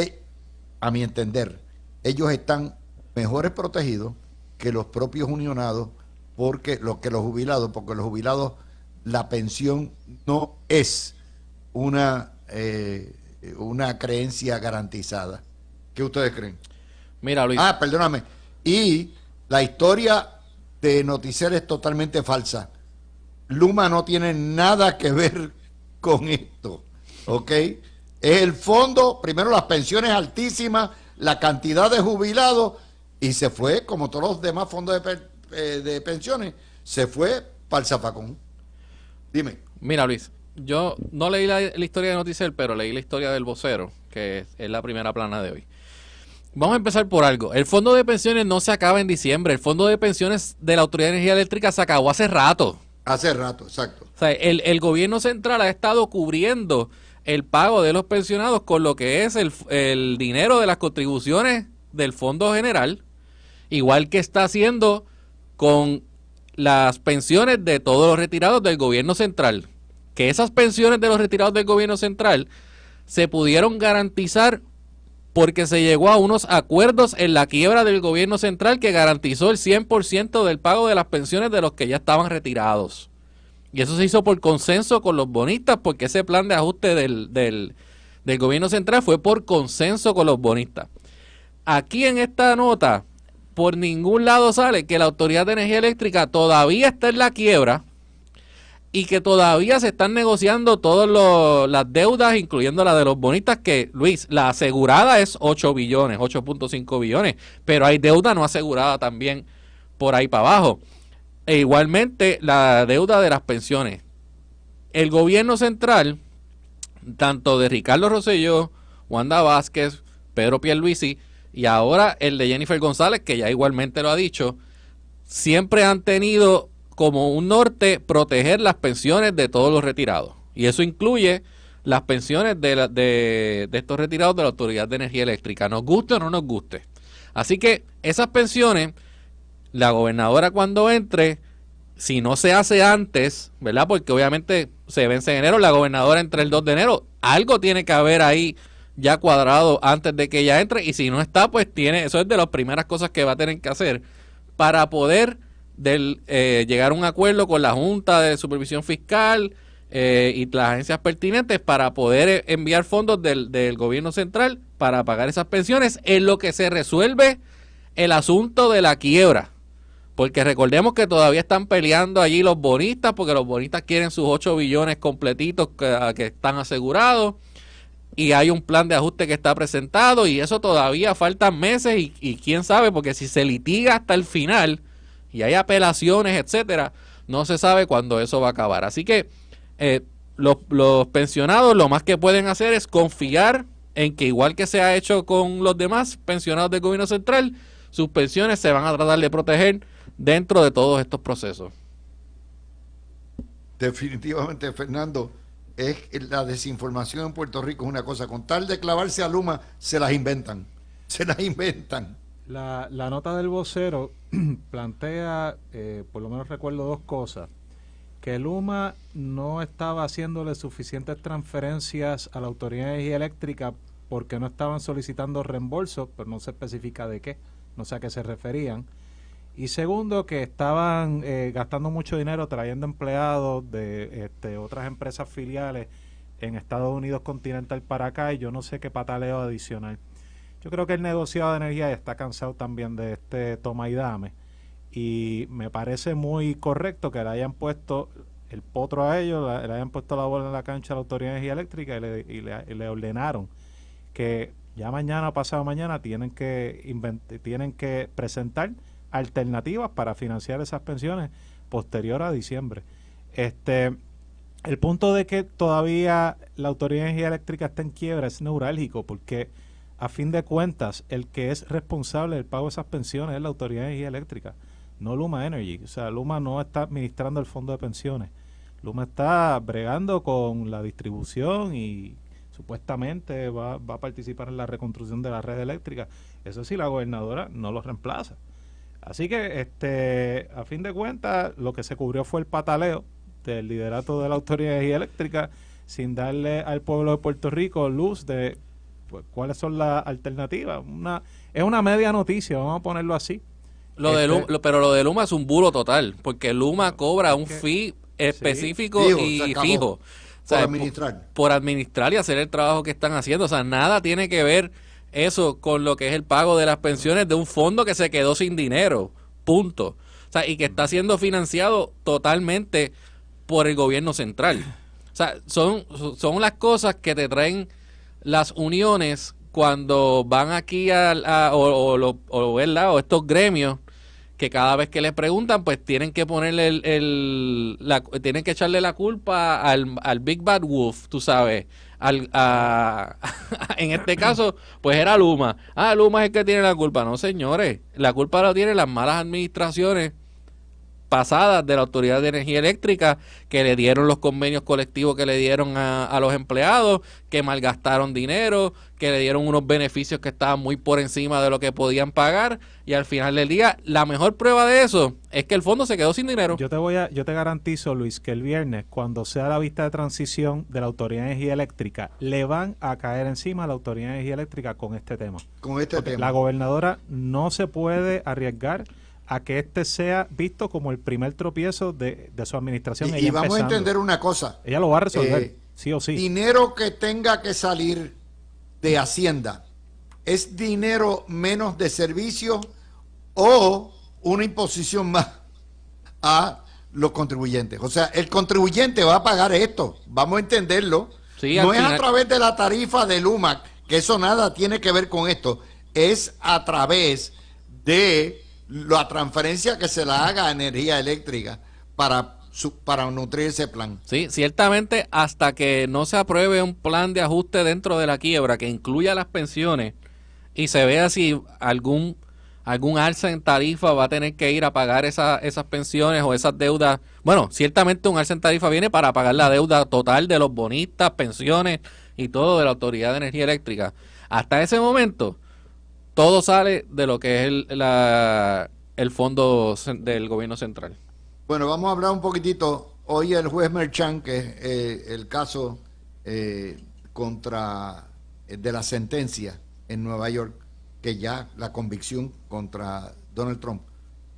a mi entender, ellos están mejores protegidos que los propios unionados, porque los jubilados, la pensión no es una creencia garantizada. ¿Qué ustedes creen? Mira, Luis. Perdóname. Y la historia de Noticel es totalmente falsa. Luma no tiene nada que ver con esto, ¿ok? Es el fondo, primero las pensiones altísimas, la cantidad de jubilados, y se fue, como todos los demás fondos de pensiones, se fue para el zafacón. Dime. Mira, Luis, yo no leí la historia de Noticel, pero leí la historia del vocero, que es la primera plana de hoy. Vamos a empezar por algo. El fondo de pensiones no se acaba en diciembre. El fondo de pensiones de la Autoridad de Energía Eléctrica se acabó hace rato. Hace rato, exacto. O sea, el gobierno central ha estado cubriendo el pago de los pensionados con lo que es el dinero de las contribuciones del Fondo General, igual que está haciendo con las pensiones de todos los retirados del gobierno central. Que esas pensiones de los retirados del gobierno central se pudieron garantizar porque se llegó a unos acuerdos en la quiebra del gobierno central que garantizó el 100% del pago de las pensiones de los que ya estaban retirados. Y eso se hizo por consenso con los bonistas, porque ese plan de ajuste del gobierno central fue por consenso con los bonistas. Aquí en esta nota, por ningún lado sale que la Autoridad de Energía Eléctrica todavía está en la quiebra y que todavía se están negociando todas las deudas, incluyendo la de los bonistas, que, Luis, la asegurada es 8 billones, 8.5 billones, pero hay deuda no asegurada también por ahí para abajo. E igualmente la deuda de las pensiones. El gobierno central, tanto de Ricardo Rosselló, Wanda Vázquez, Pedro Pierluisi y ahora el de Jennifer González, que ya igualmente lo ha dicho, siempre han tenido como un norte proteger las pensiones de todos los retirados. Y eso incluye las pensiones de estos retirados de la Autoridad de Energía Eléctrica, nos guste o no nos guste. Así que esas pensiones, la gobernadora cuando entre, si no se hace antes, ¿verdad? Porque obviamente se vence en enero, la gobernadora entra el 2 de enero, algo tiene que haber ahí ya cuadrado antes de que ella entre, y si no está, pues eso es de las primeras cosas que va a tener que hacer para poder llegar a un acuerdo con la Junta de Supervisión Fiscal y las agencias pertinentes para poder enviar fondos del gobierno central para pagar esas pensiones, en lo que se resuelve el asunto de la quiebra. Porque recordemos que todavía están peleando allí los bonistas, porque los bonistas quieren sus 8 billones completitos que están asegurados, y hay un plan de ajuste que está presentado, y eso todavía faltan meses, y quién sabe, porque si se litiga hasta el final, y hay apelaciones, etcétera, no se sabe cuándo eso va a acabar. Así que los pensionados lo más que pueden hacer es confiar en que, igual que se ha hecho con los demás pensionados del gobierno central, sus pensiones se van a tratar de proteger dentro de todos estos procesos. Definitivamente, Fernando, es la desinformación en Puerto Rico es una cosa. Con tal de clavarse a Luma, se las inventan. Se las inventan. La nota del vocero plantea, por lo menos recuerdo dos cosas: que Luma no estaba haciéndole suficientes transferencias a la Autoridad de Energía Eléctrica porque no estaban solicitando reembolsos, pero no se especifica de qué, no sé a qué se referían. Y segundo, que estaban gastando mucho dinero trayendo empleados de otras empresas filiales en Estados Unidos continental para acá, y yo no sé qué pataleo adicional. Yo creo que el negociado de energía está cansado también de este toma y dame, y me parece muy correcto que le hayan puesto el potro a ellos, le hayan puesto la bola en la cancha a la Autoridad de Energía Eléctrica y le ordenaron que ya mañana o pasado mañana tienen que presentar alternativas para financiar esas pensiones posterior a diciembre. El punto de que todavía la Autoridad de Energía Eléctrica está en quiebra es neurálgico, porque a fin de cuentas el que es responsable del pago de esas pensiones es la Autoridad de Energía Eléctrica, no Luma Energy. O sea, Luma no está administrando el fondo de pensiones. Luma está bregando con la distribución y supuestamente va a participar en la reconstrucción de la red eléctrica. Eso sí, la gobernadora no lo reemplaza. Así que, a fin de cuentas, lo que se cubrió fue el pataleo del liderato de la Autoridad de Energía Eléctrica, sin darle al pueblo de Puerto Rico luz de pues, cuáles son las alternativas. Es una media noticia, vamos a ponerlo así. Pero lo de Luma es un bulo total, porque Luma cobra un fee específico y fijo. O sea, por administrar y hacer el trabajo que están haciendo. O sea, nada tiene que ver eso con lo que es el pago de las pensiones de un fondo que se quedó sin dinero. Punto. O sea, y que está siendo financiado totalmente por el gobierno central. O sea, son las cosas que te traen las uniones cuando van aquí o estos gremios, que cada vez que les preguntan, pues tienen que ponerle tienen que echarle la culpa al Big Bad Wolf, tú sabes. En este caso, pues era Luma. Luma es el que tiene la culpa. No, señores, la culpa la tienen las malas administraciones pasadas de la Autoridad de Energía Eléctrica, que le dieron los convenios colectivos que le dieron a los empleados, que malgastaron dinero, que le dieron unos beneficios que estaban muy por encima de lo que podían pagar, y al final del día, la mejor prueba de eso es que el fondo se quedó sin dinero. Yo te garantizo, Luis, que el viernes, cuando sea la vista de transición de la Autoridad de Energía Eléctrica, le van a caer encima a la Autoridad de Energía Eléctrica con este tema. La gobernadora no se puede arriesgar a que sea visto como el primer tropiezo de su administración. Y vamos a entender una cosa. Ella lo va a resolver, sí o sí. Dinero que tenga que salir de Hacienda, ¿es dinero menos de servicio o una imposición más a los contribuyentes? O sea, el contribuyente va a pagar esto, vamos a entenderlo. Sí, no es a través de la tarifa de Luma, que eso nada tiene que ver con esto, es a través de la transferencia que se la haga a energía eléctrica para nutrir ese plan. Sí, ciertamente, hasta que no se apruebe un plan de ajuste dentro de la quiebra que incluya las pensiones y se vea si algún alza en tarifa va a tener que ir a pagar esas pensiones o esas deudas. Bueno, ciertamente un alza en tarifa viene para pagar la deuda total de los bonistas, pensiones y todo de la Autoridad de Energía Eléctrica. Hasta ese momento, todo sale de lo que es el fondo del gobierno central. Bueno, vamos a hablar un poquitito. Hoy el juez Merchan, que es el caso de la sentencia en Nueva York, que ya la convicción contra Donald Trump,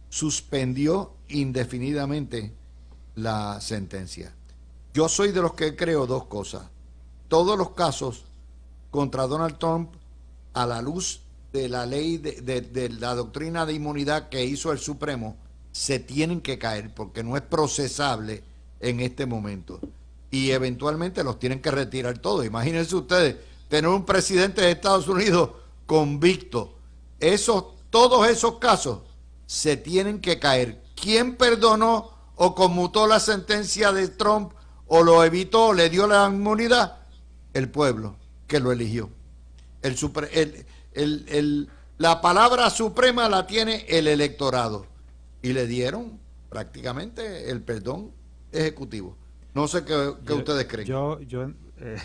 suspendió indefinidamente la sentencia. Yo soy de los que creo dos cosas. Todos los casos contra Donald Trump, a la luz de la ley de la doctrina de inmunidad que hizo el Supremo, se tienen que caer porque no es procesable en este momento y eventualmente los tienen que retirar todos. Imagínense ustedes tener un presidente de Estados Unidos convicto. Todos esos casos se tienen que caer ¿quién perdonó o conmutó la sentencia de Trump o lo evitó, le dio la inmunidad? El pueblo que lo eligió. La palabra suprema la tiene el electorado y le dieron prácticamente el perdón ejecutivo. No sé qué ustedes creen. Yo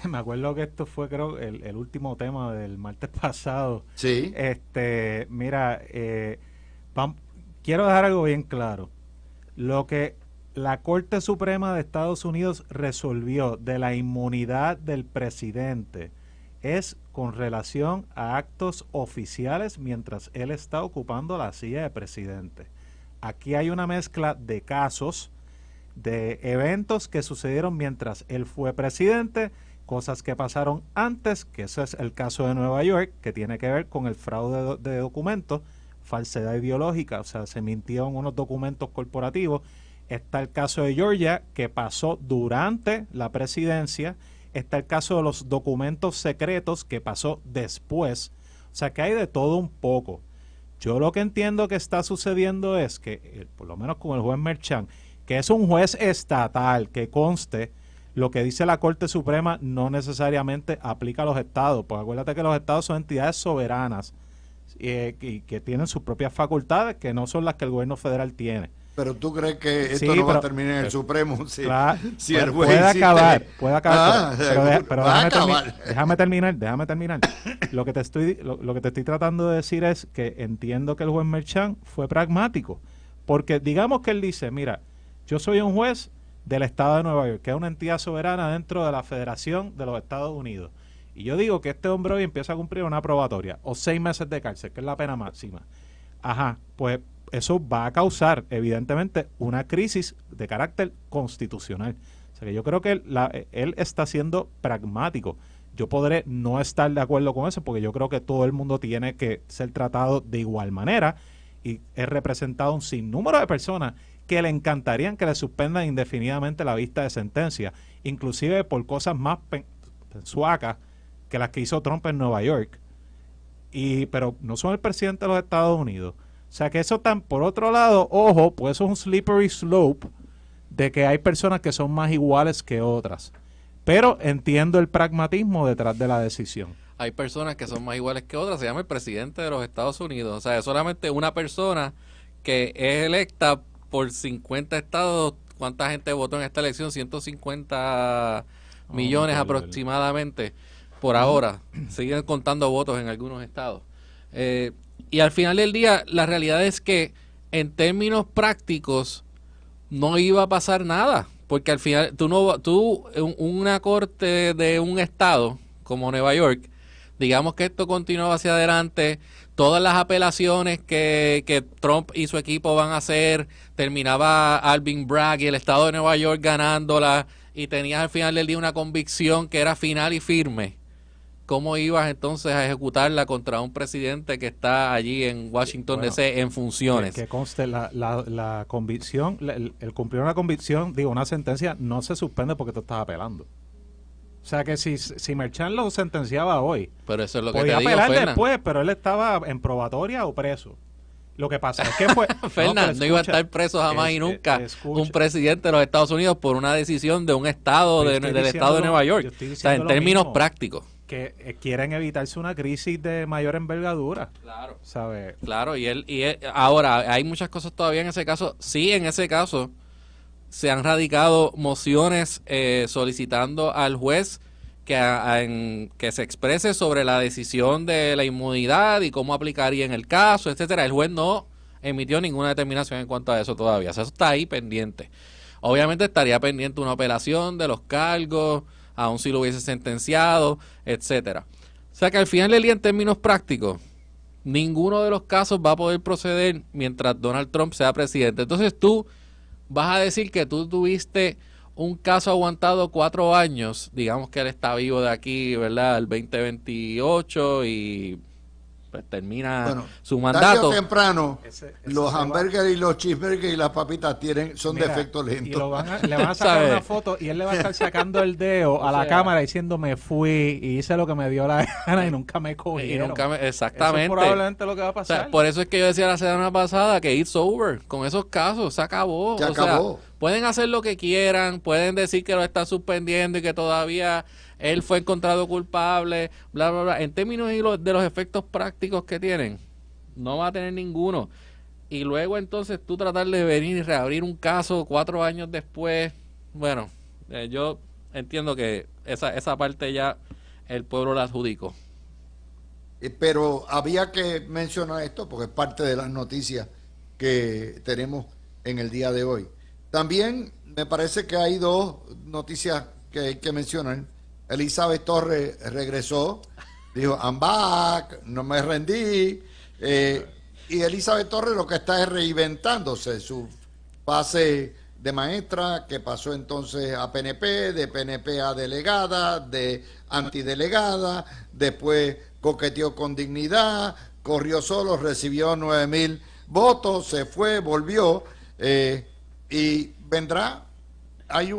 me acuerdo que esto fue, creo, el último tema del martes pasado. Sí. Mira, quiero dejar algo bien claro. Lo que la Corte Suprema de Estados Unidos resolvió de la inmunidad del presidente es con relación a actos oficiales mientras él está ocupando la silla de presidente. Aquí hay una mezcla de casos, de eventos que sucedieron mientras él fue presidente, cosas que pasaron antes, que ese es el caso de Nueva York, que tiene que ver con el fraude de documentos, falsedad ideológica, o sea, se mintieron unos documentos corporativos. Está el caso de Georgia, que pasó durante la presidencia. Está el caso de los documentos secretos, que pasó después. O sea, que hay de todo un poco. Yo lo que entiendo que está sucediendo es que, por lo menos con el juez Merchan, que es un juez estatal, que conste, lo que dice la Corte Suprema no necesariamente aplica a los estados, porque acuérdate que los estados son entidades soberanas y que tienen sus propias facultades, que no son las que el gobierno federal tiene. Pero tú crees que esto no va a terminar en el Supremo claro, si el juez puede acabar, pero déjame terminar. Lo que te estoy tratando de decir es que entiendo que el juez Merchan fue pragmático, porque digamos que él dice, mira, yo soy un juez del estado de Nueva York, que es una entidad soberana dentro de la Federación de los Estados Unidos, y yo digo que este hombre hoy empieza a cumplir una probatoria o 6 meses de cárcel, que es la pena máxima. Ajá, pues eso va a causar, evidentemente, una crisis de carácter constitucional. O sea que yo creo que él está siendo pragmático. Yo podré no estar de acuerdo con eso, porque yo creo que todo el mundo tiene que ser tratado de igual manera, y he representado un sinnúmero de personas que le encantarían que le suspendan indefinidamente la vista de sentencia, inclusive por cosas más pensuacas que las que hizo Trump en Nueva York. Pero no son el presidente de los Estados Unidos. O sea que eso tan, por otro lado, ojo, pues eso es un slippery slope de que hay personas que son más iguales que otras. Pero entiendo el pragmatismo detrás de la decisión. Hay personas que son más iguales que otras, se llama el presidente de los Estados Unidos. O sea, es solamente una persona que es electa por 50 estados. ¿Cuánta gente votó en esta elección? 150 millones aproximadamente. Por ahora, siguen contando votos en algunos estados. Y al final del día, la realidad es que en términos prácticos no iba a pasar nada, porque al final una corte de un estado como Nueva York, digamos que esto continuaba hacia adelante, todas las apelaciones que Trump y su equipo van a hacer, terminaba Alvin Bragg y el estado de Nueva York ganándola, y tenías al final del día una convicción que era final y firme. ¿Cómo ibas entonces a ejecutarla contra un presidente que está allí en Washington D.C. en funciones? Que conste, la convicción, el cumplir una convicción, una sentencia, no se suspende porque tú estás apelando. O sea que si Merchan lo sentenciaba hoy, pero eso es lo que podía te digo, apelar Fernan. después, pero él estaba en probatoria o preso. Lo que pasa es que fue... Fernan, no iba a estar preso jamás y nunca un presidente de los Estados Unidos por una decisión de un estado del estado de Nueva York. O sea, en términos prácticos. Que quieren evitarse una crisis de mayor envergadura. Claro. ¿Sabes? Claro, y él ahora hay muchas cosas todavía en ese caso. Sí, en ese caso se han radicado mociones solicitando al juez que se exprese sobre la decisión de la inmunidad y cómo aplicaría en el caso, etcétera. El juez no emitió ninguna determinación en cuanto a eso todavía. O sea, eso está ahí pendiente. Obviamente estaría pendiente una apelación de los cargos, aun si lo hubiese sentenciado, etcétera. O sea que al final del día, en términos prácticos, ninguno de los casos va a poder proceder mientras Donald Trump sea presidente. Entonces tú vas a decir que tú tuviste un caso aguantado 4 años, digamos que él está vivo de aquí, ¿verdad?, al 2028 y pues termina Bueno, su tarde mandato. o temprano, Ese los se va. hamburgues y los cheeseburgers y las papitas son de Mira, efecto y lento. le van a sacar ¿Sabes? una foto y él le va a estar sacando el dedo a O la sea, cámara diciendo me fui y hice lo que me dio la gana y nunca me y cogieron. nunca Eso es exactamente. probablemente lo que va a O sea, pasar. por eso es que yo decía la semana pasada que it's over. Con esos casos se acabó. Se O sea, acabó. pueden hacer lo que quieran, pueden decir que lo están suspendiendo y que todavía él fue encontrado culpable, bla, bla, bla. En términos de los efectos prácticos que tienen, no va a tener ninguno. Y luego entonces tú tratar de venir y reabrir un caso 4 años después, bueno, yo entiendo que esa parte ya el pueblo la adjudicó. Pero había que mencionar esto porque es parte de las noticias que tenemos en el día de hoy. También me parece que hay dos noticias que hay que mencionar. Elizabeth Torres regresó, dijo, I'm back, no me rendí. Y Elizabeth Torres lo que está es reinventándose su fase de maestra, que pasó entonces a PNP, de PNP a delegada, de antidelegada, después coqueteó con dignidad, corrió solo, recibió 9,000 votos, se fue, volvió, y vendrá. Hay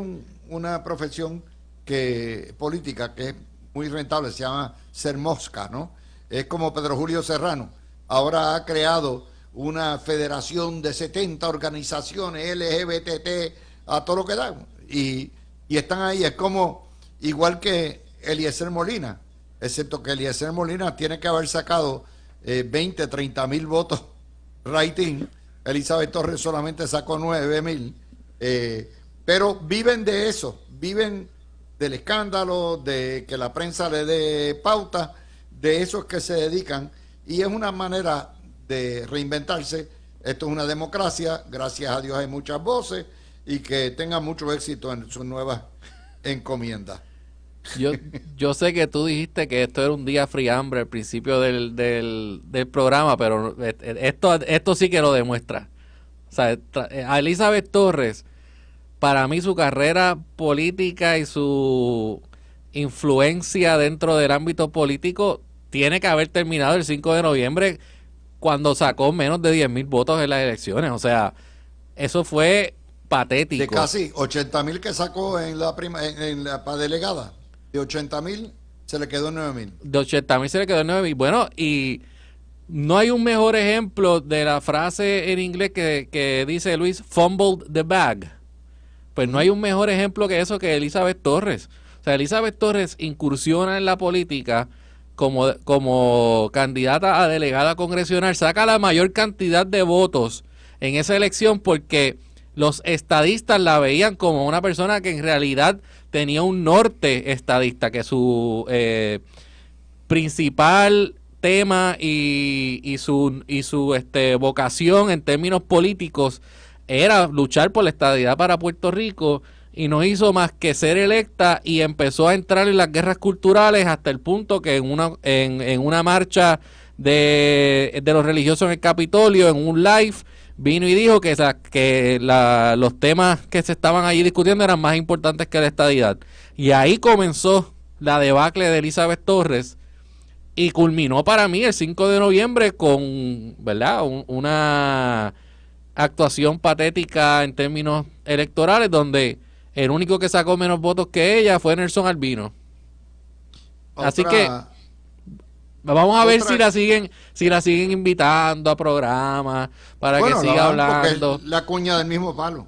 una profesión política que es muy rentable, se llama ser mosca, ¿no? Es como Pedro Julio Serrano. Ahora ha creado una federación de 70 organizaciones LGBT a todo lo que dan. Y están ahí, es como igual que Eliezer Molina, excepto que Eliezer Molina tiene que haber sacado 20, 30,000 votos rating. Elizabeth Torres solamente sacó 9,000. Pero viven de eso, viven del escándalo, de que la prensa le dé pauta, de esos que se dedican, y es una manera de reinventarse. Esto es una democracia, gracias a Dios hay muchas voces, y que tengan mucho éxito en sus nuevas encomiendas. Yo sé que tú dijiste que esto era un día friambre al principio del programa, pero esto sí que lo demuestra. O sea, a Elizabeth Torres, para mí su carrera política y su influencia dentro del ámbito político tiene que haber terminado el 5 de noviembre cuando sacó menos de 10,000 votos en las elecciones. O sea, eso fue patético. De casi 80,000 que sacó en la para delegada, de 80,000 se le quedó 9,000. De 80,000 se le quedó 9,000. Bueno, y no hay un mejor ejemplo de la frase en inglés que dice Luis, fumbled the bag. Pues no hay un mejor ejemplo que eso, que Elizabeth Torres. O sea, Elizabeth Torres incursiona en la política como candidata a delegada congresional, saca la mayor cantidad de votos en esa elección porque los estadistas la veían como una persona que en realidad tenía un norte estadista, que su principal tema y su vocación en términos políticos era luchar por la estadidad para Puerto Rico, y no hizo más que ser electa y empezó a entrar en las guerras culturales hasta el punto que en una marcha de los religiosos en el Capitolio, en un live, vino y dijo que los temas que se estaban allí discutiendo eran más importantes que la estadidad. Y ahí comenzó la debacle de Elizabeth Torres y culminó para mí el 5 de noviembre con, ¿verdad?, una actuación patética en términos electorales, donde el único que sacó menos votos que ella fue Nelson Albino. Así que vamos a ver si la siguen invitando a programas para que siga hablando. Porque es la cuña del mismo palo.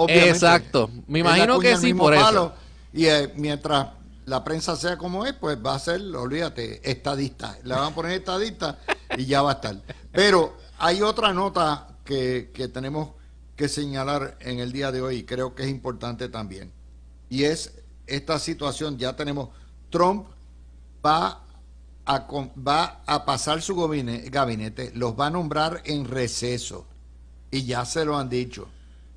Exacto. Me imagino que sí, por eso. Y mientras la prensa sea como es, pues va a ser, olvídate, estadista. Le van a poner estadista y ya va a estar. Pero hay otra nota que tenemos que señalar en el día de hoy, y creo que es importante también, y es esta situación. Ya tenemos, Trump va a pasar su gabinete, los va a nombrar en receso, y ya se lo han dicho.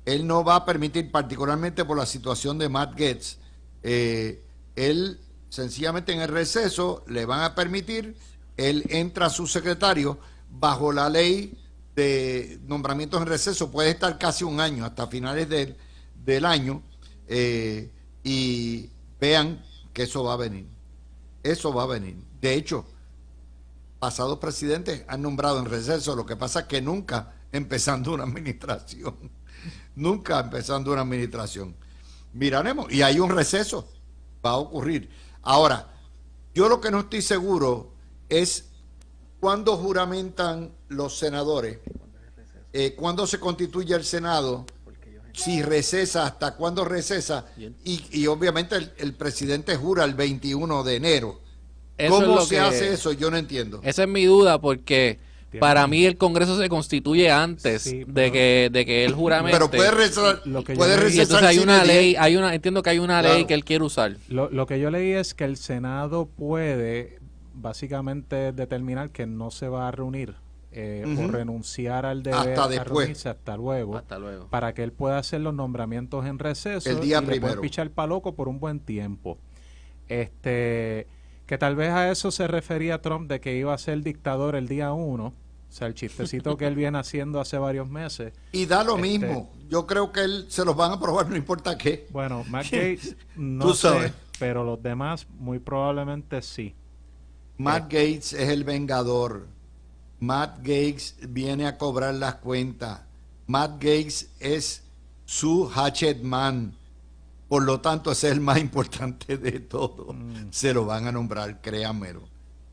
Él no va a permitir, particularmente por la situación de Matt Gaetz, él sencillamente en el receso le van a permitir, él entra a su secretario bajo la ley de nombramientos en receso, puede estar casi un año, hasta finales del año, y vean que eso va a venir. Eso va a venir. De hecho, pasados presidentes han nombrado en receso, lo que pasa es que nunca empezando una administración, nunca empezando una administración. Miraremos, y hay un receso, va a ocurrir. Ahora, yo lo que no estoy seguro es cuándo juramentan los senadores, cuándo se constituye el Senado, si recesa, hasta cuándo recesa, y obviamente el presidente jura el 21 de enero. Eso es ¿Cómo lo se que- hace eso? Yo no entiendo. Esa es mi duda, porque para mí el Congreso se constituye antes Sí, de que él juramente. Pero puede recesar, Lo que yo puede leí- Y recesar entonces hay sin una el ley, 10. entiendo que hay una Claro. ley que él quiere usar. Lo que yo leí es que el Senado puede básicamente determinar que no se va a reunir o Ujú. renunciar al deber Hasta a después. reunirse hasta luego, Hasta luego. para que él pueda hacer los nombramientos en receso El día y le puede primero. pichar pa' loco por un buen tiempo. Que tal vez a eso se refería Trump, de que iba a ser dictador el día 1, o sea, el chistecito que él viene haciendo hace varios meses. Y da lo Este- mismo. Yo creo que él se los van a aprobar, no importa qué. Bueno, Matt Gaetz no Tú sé, sabes. pero los demás muy probablemente sí. Matt Gaetz es el vengador. Matt Gaetz viene a cobrar las cuentas. Matt Gaetz es su hatchet man. Por lo tanto, ese es el más importante de todo. Se lo van a nombrar, créanmelo.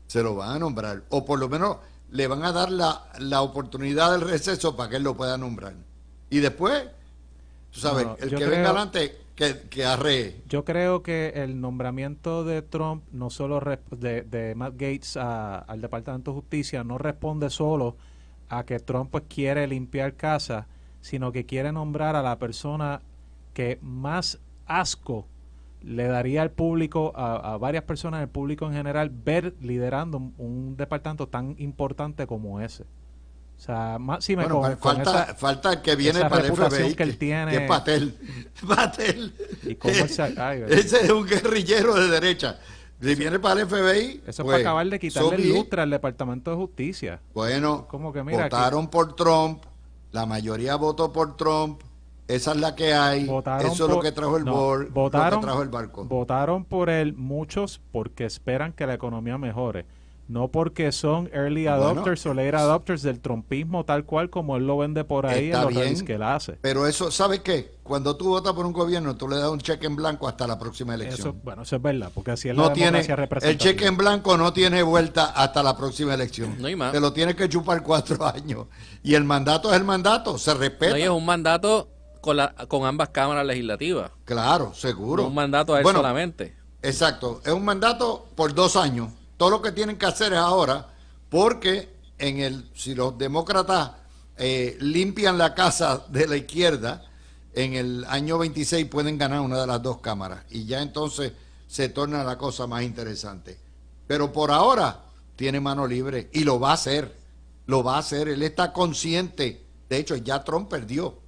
Se lo van a nombrar. O por lo menos le van a dar la oportunidad del receso para que él lo pueda nombrar. Y después, tú sabes, No, el yo que creo- venga adelante, que arree. Yo creo que el nombramiento de Trump, no solo de Matt Gaetz al Departamento de Justicia, no responde solo a que Trump pues quiere limpiar casa, sino que quiere nombrar a la persona que más asco le daría al público, a varias personas del público en general, ver liderando un departamento tan importante como ese. O sea, máxime Bueno, con falta el que viene esa para el reputación FBI, que él tiene. que es Patel. Patel. Y cómo él se- ay, Ese es un guerrillero de derecha. Si viene para el FBI, Eso es pues, para acabar de quitarle so el be it. lustre al Departamento de Justicia. Bueno, Como que mira, votaron por Trump, la mayoría votó por Trump, esa es la que hay, Votaron eso es lo por- que trajo el no, board, votaron- lo que trajo el barco. Votaron por él muchos porque esperan que la economía mejore. No porque son early adopters o late adopters del trumpismo tal cual como él lo vende por ahí Está en los bien, rallies que él hace. Pero eso, ¿sabes qué? Cuando tú votas por un gobierno, tú le das un cheque en blanco hasta la próxima elección. Eso, bueno, eso es verdad, porque así es No la tiene, democracia el representativa. cheque en blanco no tiene vuelta hasta la próxima elección. No hay más. Te lo tienes que chupar 4 años. Y el mandato es el mandato, se respeta. No, y es un mandato con ambas cámaras legislativas. Claro, seguro. No un mandato a él Bueno, solamente. Exacto, es un mandato por 2 años. Todo lo que tienen que hacer es ahora, porque si los demócratas limpian la casa de la izquierda, en el año 26 pueden ganar una de las 2 cámaras y ya entonces se torna la cosa más interesante. Pero por ahora tiene mano libre y lo va a hacer, él está consciente, de hecho ya Trump perdió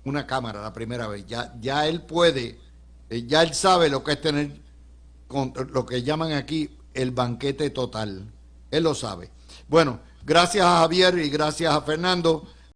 una cámara la primera vez, ya él puede, ya él sabe lo que es tener con lo que llaman aquí el banquete total, él lo sabe. Bueno, gracias a Javier y gracias a Fernando.